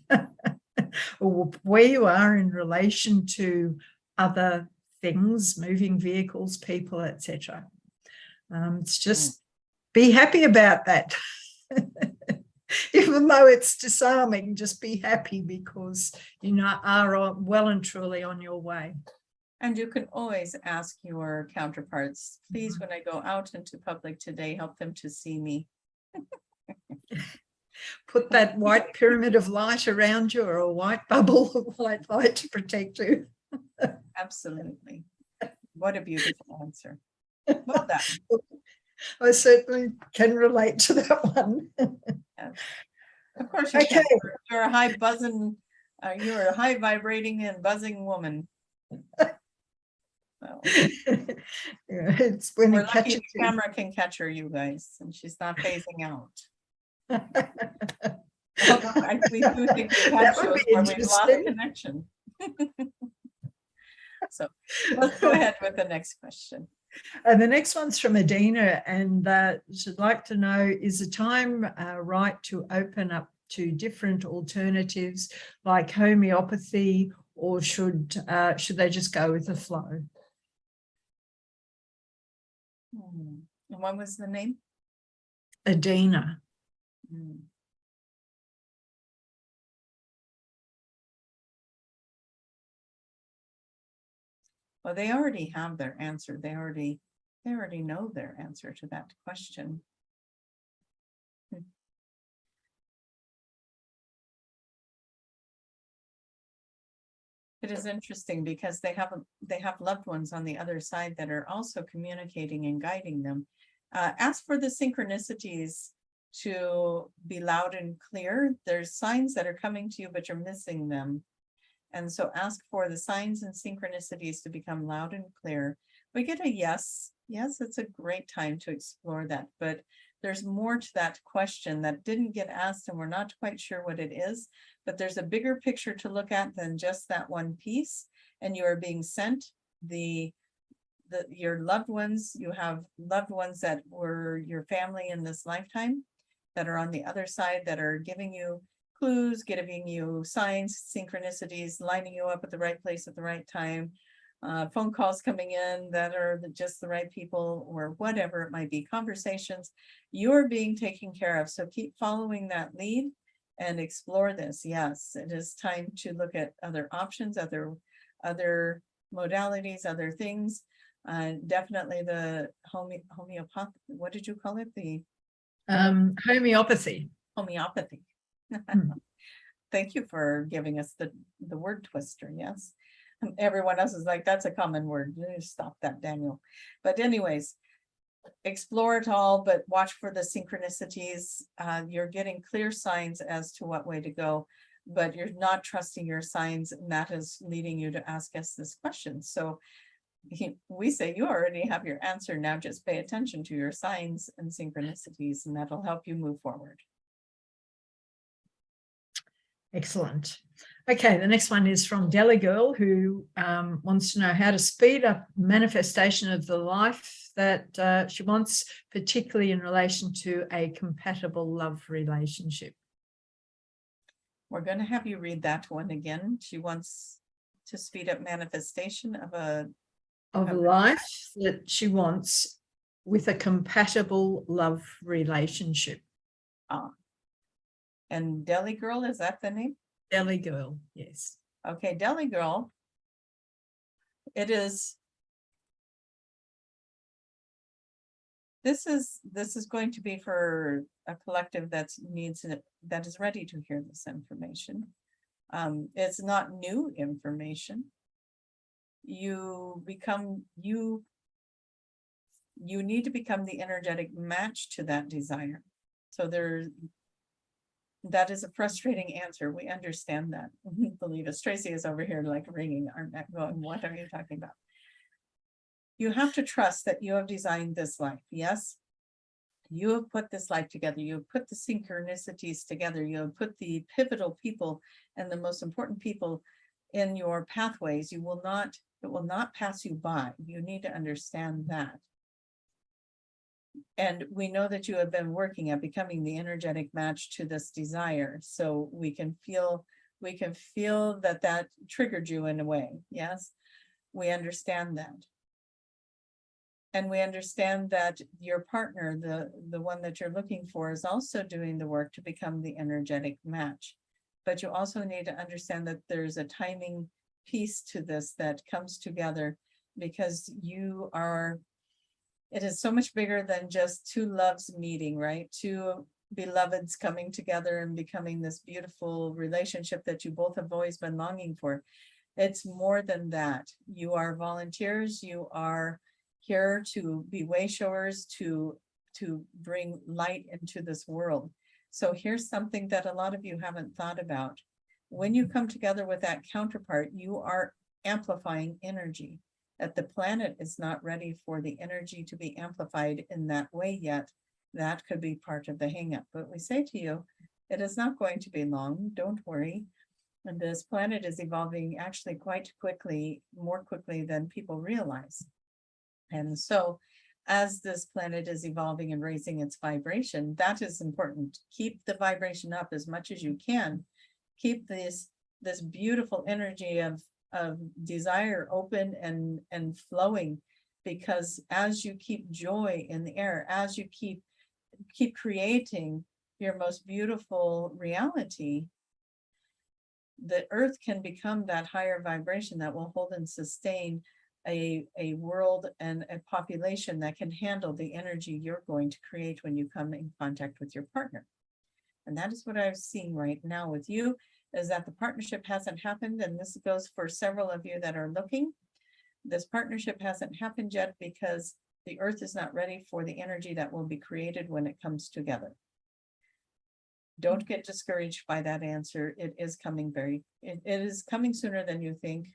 B: of where you are in relation to other things, moving vehicles, people, etc. It's just be happy about that. Even though it's disarming, just be happy, because you are well and truly on your way.
A: And you can always ask your counterparts, please, when I go out into public today, help them to see me.
B: Put that white pyramid of light around you, or a white bubble of white light to protect you.
A: Absolutely. What a beautiful answer. Well done.
B: I certainly can relate to that one.
A: Yes. Of course you
B: Okay.
A: can. You're a high buzzing, you're a high vibrating and buzzing woman. So,
B: Yeah, it's when
A: we're
B: it
A: lucky
B: catches
A: the camera can catch her, you guys, and she's not phasing out. Although we do think we've had
B: That would
A: shows
B: be
A: where we've lost
B: interesting.
A: connection. So let's go ahead with the next question.
B: And the next one's from Adina, and she'd like to know, is the time right to open up to different alternatives like homeopathy, or should they just go with the flow?
A: And what was the name?
B: Adina.
A: Well, they already have their answer. They already know their answer to that question. It is interesting because they have loved ones on the other side that are also communicating and guiding them. Ask for the synchronicities to be loud and clear. There's signs that are coming to you, but you're missing them. And so ask for the signs and synchronicities to become loud and clear. We get a yes. Yes, it's a great time to explore that, but there's more to that question that didn't get asked, and we're not quite sure what it is, but there's a bigger picture to look at than just that one piece. And you are being sent your loved ones. You have loved ones that were your family in this lifetime that are on the other side, that are giving you clues, giving you signs, synchronicities, lining you up at the right place at the right time, phone calls coming in that are just the right people, or whatever it might be, conversations. You're being taken care of. So keep following that lead and explore this. Yes, it is time to look at other options, other modalities, other things. Definitely the homeopathy. What did you call it? The
B: Homeopathy.
A: Homeopathy. Thank you for giving us the word twister. Yes. Everyone else is like, that's a common word. Stop that, Daniel. But anyways, explore it all, but watch for the synchronicities. You're getting clear signs as to what way to go, but you're not trusting your signs, and that is leading you to ask us this question. So we say you already have your answer. Now just pay attention to your signs and synchronicities, and that'll help you move forward.
B: Excellent. Okay, the next one is from Deli Girl, who wants to know how to speed up manifestation of the life that she wants, particularly in relation to a compatible love relationship.
A: We're going to have you read that one again. She wants to speed up manifestation of a
B: life that she wants with a compatible love relationship.
A: And Deli Girl, is that the name?
B: Deli Girl, yes.
A: Okay, Deli Girl. It is. This is going to be for a collective that is ready to hear this information. It's not new information. You need to become the energetic match to that desire. So that is a frustrating answer. We understand that. Believe us. Tracie is over here like wringing our neck going, what are you talking about? You have to trust that you have designed this life. Yes, you have put this life together. You have put the synchronicities together. You have put the pivotal people and the most important people in your pathways. It will not pass you by. You need to understand that. And we know that you have been working at becoming the energetic match to this desire. So we can feel that triggered you in a way. Yes, we understand that. And we understand that your partner, the one that you're looking for, is also doing the work to become the energetic match. But you also need to understand that there's a timing piece to this that comes together, because it is so much bigger than just two loves meeting, right? Two beloveds coming together and becoming this beautiful relationship that you both have always been longing for. It's more than that. You are volunteers. You are here to be way showers, to bring light into this world. So here's something that a lot of you haven't thought about. When you come together with that counterpart, you are amplifying energy. That the planet is not ready for the energy to be amplified in that way yet. That could be part of the hang-up. But we say to you, it is not going to be long. Don't worry. And this planet is evolving actually quite quickly, more quickly than people realize. And so as this planet is evolving and raising its vibration, that is important. Keep the vibration up as much as you can. Keep this beautiful energy of desire open and flowing, because as you keep joy in the air, as you keep creating your most beautiful reality, the earth can become that higher vibration that will hold and sustain a world and a population that can handle the energy you're going to create when you come in contact with your partner. And that is what I'm seeing right now with you, is that the partnership hasn't happened. And this goes for several of you that are looking. This partnership hasn't happened yet because the earth is not ready for the energy that will be created when it comes together. Don't get discouraged by that answer. It is coming it is coming sooner than you think.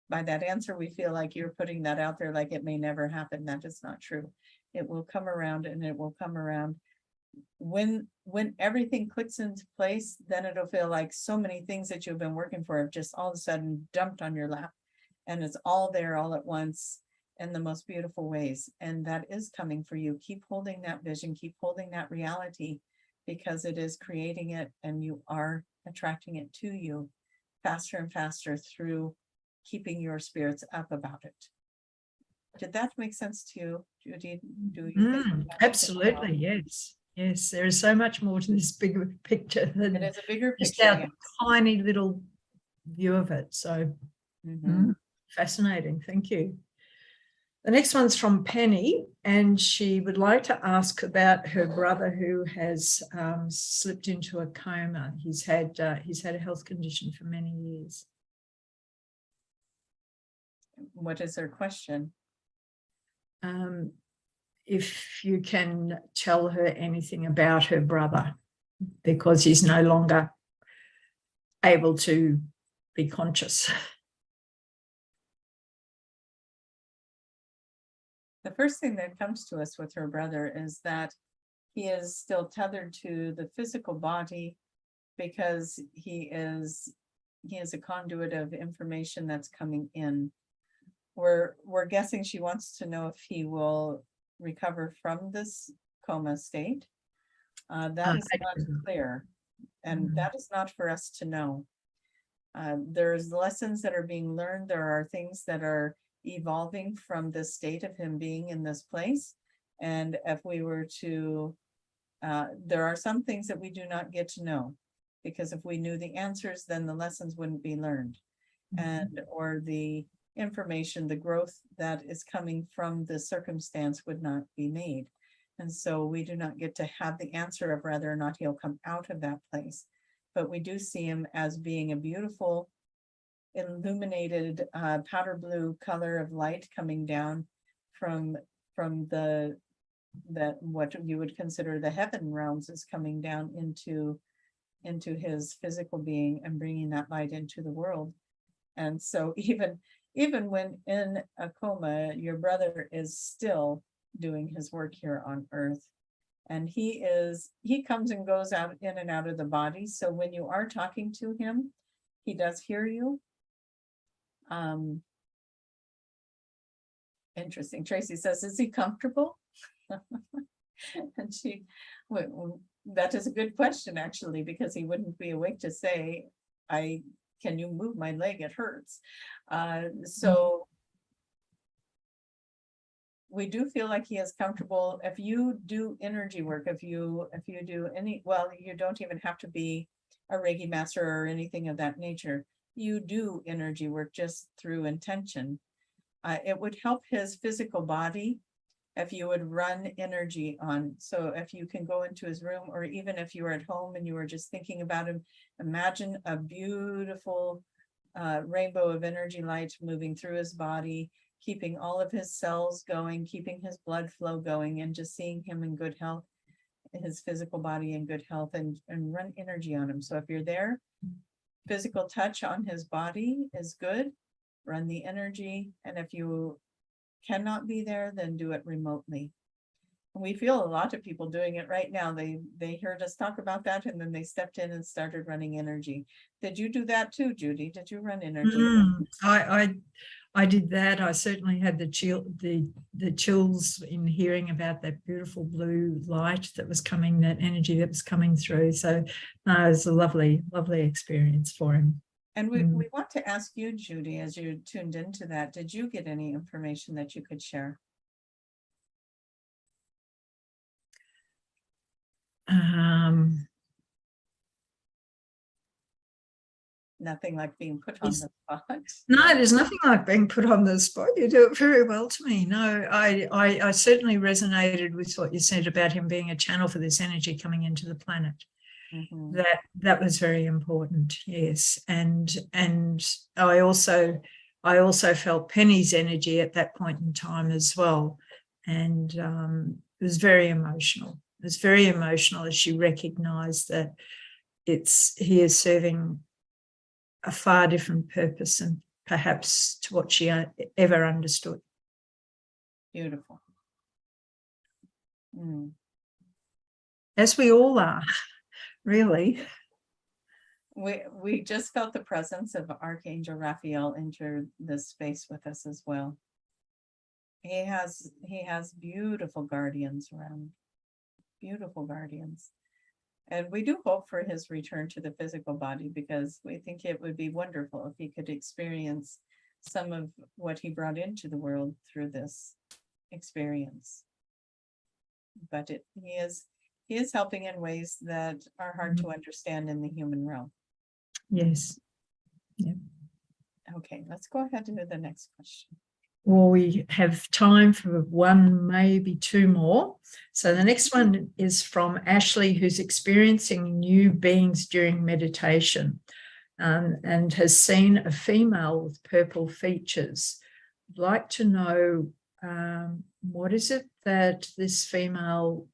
A: By that answer, we feel like you're putting that out there like it may never happen. That is not true. It will come around, and it will come around. When everything clicks into place, then it'll feel like so many things that you've been working for have just all of a sudden dumped on your lap, and it's all there all at once in the most beautiful ways. And that is coming for you. Keep holding that vision, keep holding that reality, because it is creating it, and you are attracting it to you faster and faster through keeping your spirits up about it. Did that make sense to you, Judy? Do you think
B: absolutely, yes. Yes, there is so much more to this bigger picture than
A: it is a bigger
B: just
A: picture,
B: our tiny little view of it. So fascinating. Thank you. The next one's from Penny, and she would like to ask about her brother who has slipped into a coma. He's had a health condition for many years.
A: What is her question?
B: If you can tell her anything about her brother, because he's no longer able to be conscious.
A: The first thing that comes to us with her brother is that he is still tethered to the physical body, because he is a conduit of information that's coming in. We're guessing she wants to know if he will recover from this coma state. That is not clear, and that is not for us to know. There's lessons that are being learned. There are things that are evolving from the state of him being in this place. And if we were to, there are some things that we do not get to know, because if we knew the answers, then the lessons wouldn't be learned, and or the information, the growth that is coming from the circumstance would not be made. And so we do not get to have the answer of whether or not he'll come out of that place. But we do see him as being a beautiful, illuminated powder blue color of light coming down from the what you would consider the heaven realms, is coming down into his physical being and bringing that light into the world. And so even when in a coma, your brother is still doing his work here on earth. And he comes and goes out in and out of the body. So when you are talking to him, he does hear you. Interesting. Tracie says, is he comfortable? And that is a good question, actually, because he wouldn't be awake to say, can you move my leg? It hurts. So we do feel like he is comfortable. If you do energy work, if you do any, well, you don't even have to be a Reiki master or anything of that nature. you do energy work just through intention. It would help his physical body if you would run energy on. So if you can go into his room, or even if you were at home and you were just thinking about him, imagine a beautiful rainbow of energy light moving through his body, keeping all of his cells going, keeping his blood flow going, and just seeing him in good health, his physical body in good health, and run energy on him. So if you're there, physical touch on his body is good. Run the energy. And if you cannot be there, then do it remotely. And we feel a lot of people doing it right now. They heard us talk about that, and then they stepped in and started running energy. Did you do that too, Judy? Did you run energy?
B: I did that. I certainly had the chills in hearing about that beautiful blue light that was coming, that energy that was coming through. So it was a lovely experience for him.
A: And we want to ask you, Judy, as you tuned into that, did you get any information that you could share? Nothing like being put on the spot.
B: No, there's nothing like being put on the spot. You do it very well to me. No, I certainly resonated with what you said about him being a channel for this energy coming into the planet. Mm-hmm. That was very important. Yes, and I also felt Penny's energy at that point in time as well, and it was very emotional. It was very emotional as she recognised that he is serving a far different purpose and perhaps to what she ever understood.
A: Beautiful.
B: As we all are, really.
A: We just felt the presence of Archangel Raphael enter this space with us as well. He has beautiful guardians around, beautiful guardians. And we do hope for his return to the physical body, because we think it would be wonderful if he could experience some of what he brought into the world through this experience. But he is helping in ways that are hard to understand in the human realm.
B: Yes. Yeah.
A: Okay, let's go ahead and do the next question.
B: Well, we have time for one, maybe two more. So the next one is from Ashley, who's experiencing new beings during meditation, and has seen a female with purple features. I'd like to know what is it that this female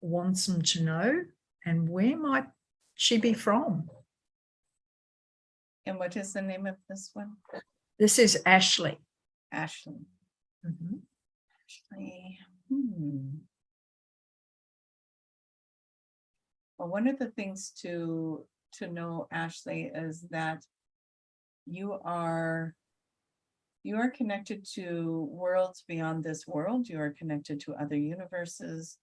B: wants them to know, and where might she be from?
A: And what is the name of this one?
B: This is Ashley.
A: Ashley.
B: Mm-hmm.
A: Ashley. Well, one of the things to know, Ashley, is that you are connected to worlds beyond this world. You are connected to other universes.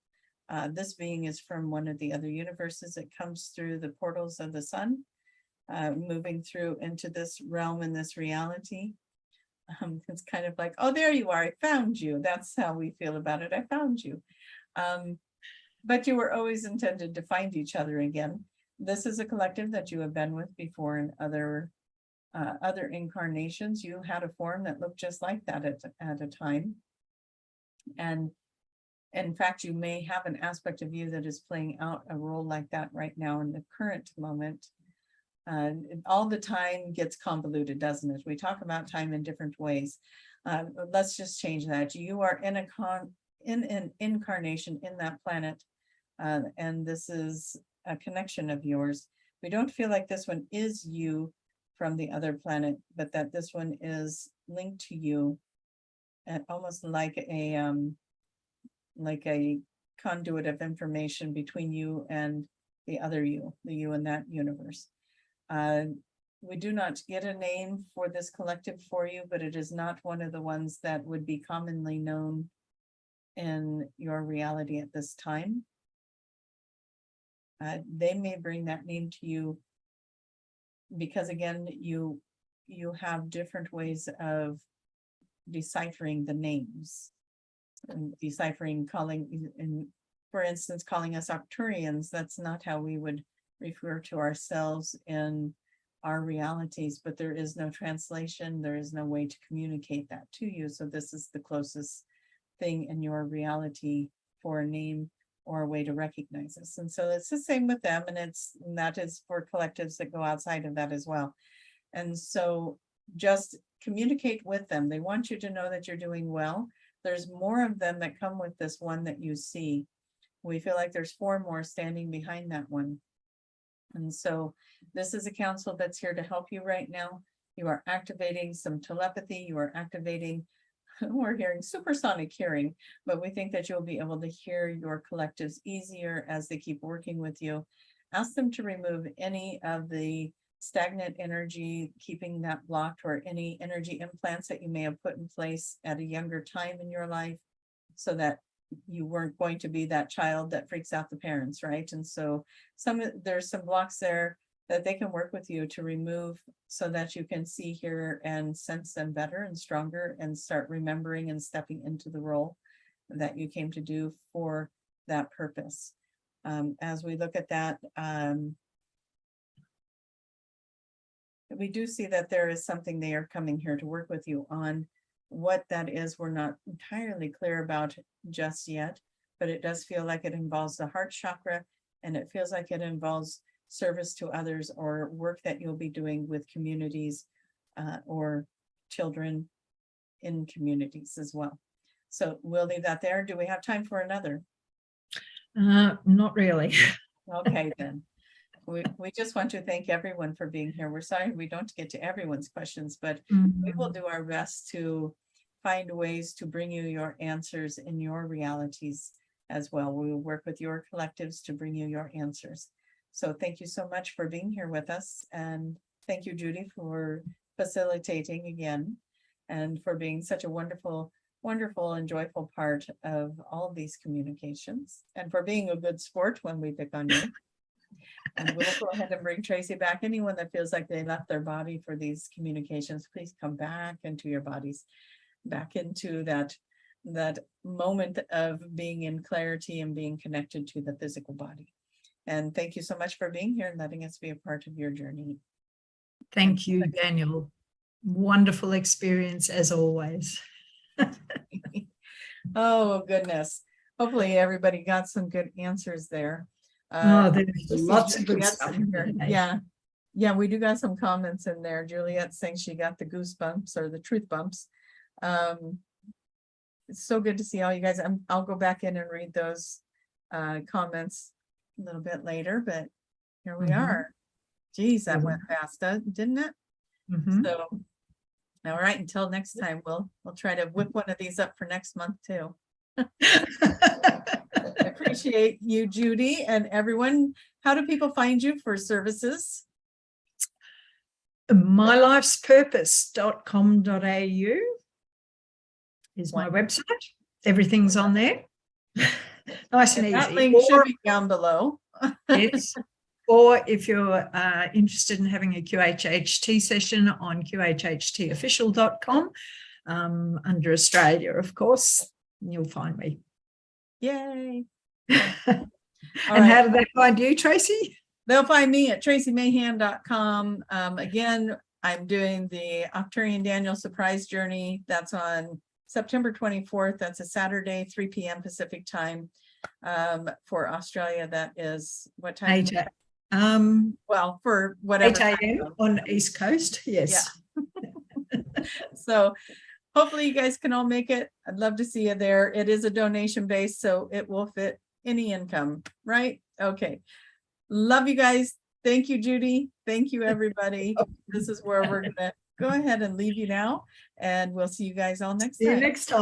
A: This being is from one of the other universes. It comes through the portals of the sun, moving through into this realm and this reality. It's kind of like, oh, there you are, I found you. That's how we feel about it. I found you. But you were always intended to find each other again. This is a collective that you have been with before in other incarnations. You had a form that looked just like that at a time. And in fact, you may have an aspect of you that is playing out a role like that right now in the current moment. All the time gets convoluted, doesn't it? We talk about time in different ways. Let's just change that. You are in an incarnation in that planet, and this is a connection of yours. We don't feel like this one is you from the other planet, but that this one is linked to you, and almost like a conduit of information between you and the other you, the you in that universe. We do not get a name for this collective for you, but it is not one of the ones that would be commonly known in your reality at this time. They may bring that name to you because, again, you have different ways of deciphering the names and deciphering, calling, and for instance, calling us Arcturians. That's not how we would refer to ourselves in our realities, but there is no translation. There is no way to communicate that to you. So this is the closest thing in your reality for a name or a way to recognize us. And so it's the same with them. And that is for collectives that go outside of that as well. And so just communicate with them. They want you to know that you're doing well. There's more of them that come with this one that you see. We feel like there's 4 more standing behind that one. And so this is a council that's here to help you right now. You are activating some telepathy. You are activating, we're hearing supersonic hearing, but we think that you'll be able to hear your collectives easier as they keep working with you. Ask them to remove any of the stagnant energy, keeping that blocked, or any energy implants that you may have put in place at a younger time in your life, so that you weren't going to be that child that freaks out the parents, right? And so there's some blocks there that they can work with you to remove, so that you can see, hear, and sense them better and stronger, and start remembering and stepping into the role that you came to do for that purpose. As we look at that, we do see that there is something they are coming here to work with you on. What that is, we're not entirely clear about just yet, but it does feel like it involves the heart chakra, and it feels like it involves service to others, or work that you'll be doing with communities or children in communities as well. So we'll leave that there. Do we have time for another?
B: Not really.
A: Okay, then. We just want to thank everyone for being here. We're sorry we don't get to everyone's questions, but we will do our best to find ways to bring you your answers in your realities as well. We will work with your collectives to bring you your answers. So thank you so much for being here with us. And thank you, Judy, for facilitating again, and for being such a wonderful, wonderful and joyful part of all of these communications, and for being a good sport when we pick on you. And we'll go ahead and bring Tracie back. Anyone that feels like they left their body for these communications, please come back into your bodies, back into that moment of being in clarity and being connected to the physical body. And thank you so much for being here and letting us be a part of your journey.
B: Thank you, Daniel. Wonderful experience as always.
A: Oh, goodness. Hopefully everybody got some good answers there.
B: There's lots of good stuff
A: in here. Yeah, we do got some comments in there. Juliet's saying she got the goosebumps or the truth bumps. It's so good to see all you guys. I'll go back in and read those comments a little bit later, but here we are. Geez, that went fast, didn't it? So, all right, until next time, we'll try to whip one of these up for next month too. I appreciate you, Judy, and everyone. How do people find you for services?
B: mylifespurpose.com.au is my website. Everything's on there. Nice and easy.
A: That link should be down below.
B: Yes. Or if you're interested in having a QHHT session on QHHTofficial.com, under Australia, of course, you'll find me.
A: Yay.
B: And how do they find you, Tracie?
A: They'll find me at traciemahan.com. Again, I'm doing the Arcturian Daniel Surprise Journey. That's on September 24th. That's a Saturday, 3 p.m. Pacific time. For Australia, that is what time?
B: 8 a.m.
A: Well, for whatever
B: 8 a.m. on East Coast. Yes.
A: Yeah. So hopefully you guys can all make it. I'd love to see you there. It is a donation base, so it will fit any income, right? Okay. Love you guys. Thank you, Judy. Thank you, everybody. This is where we're going to go ahead and leave you now, and we'll see you guys all next time.
B: See you next time.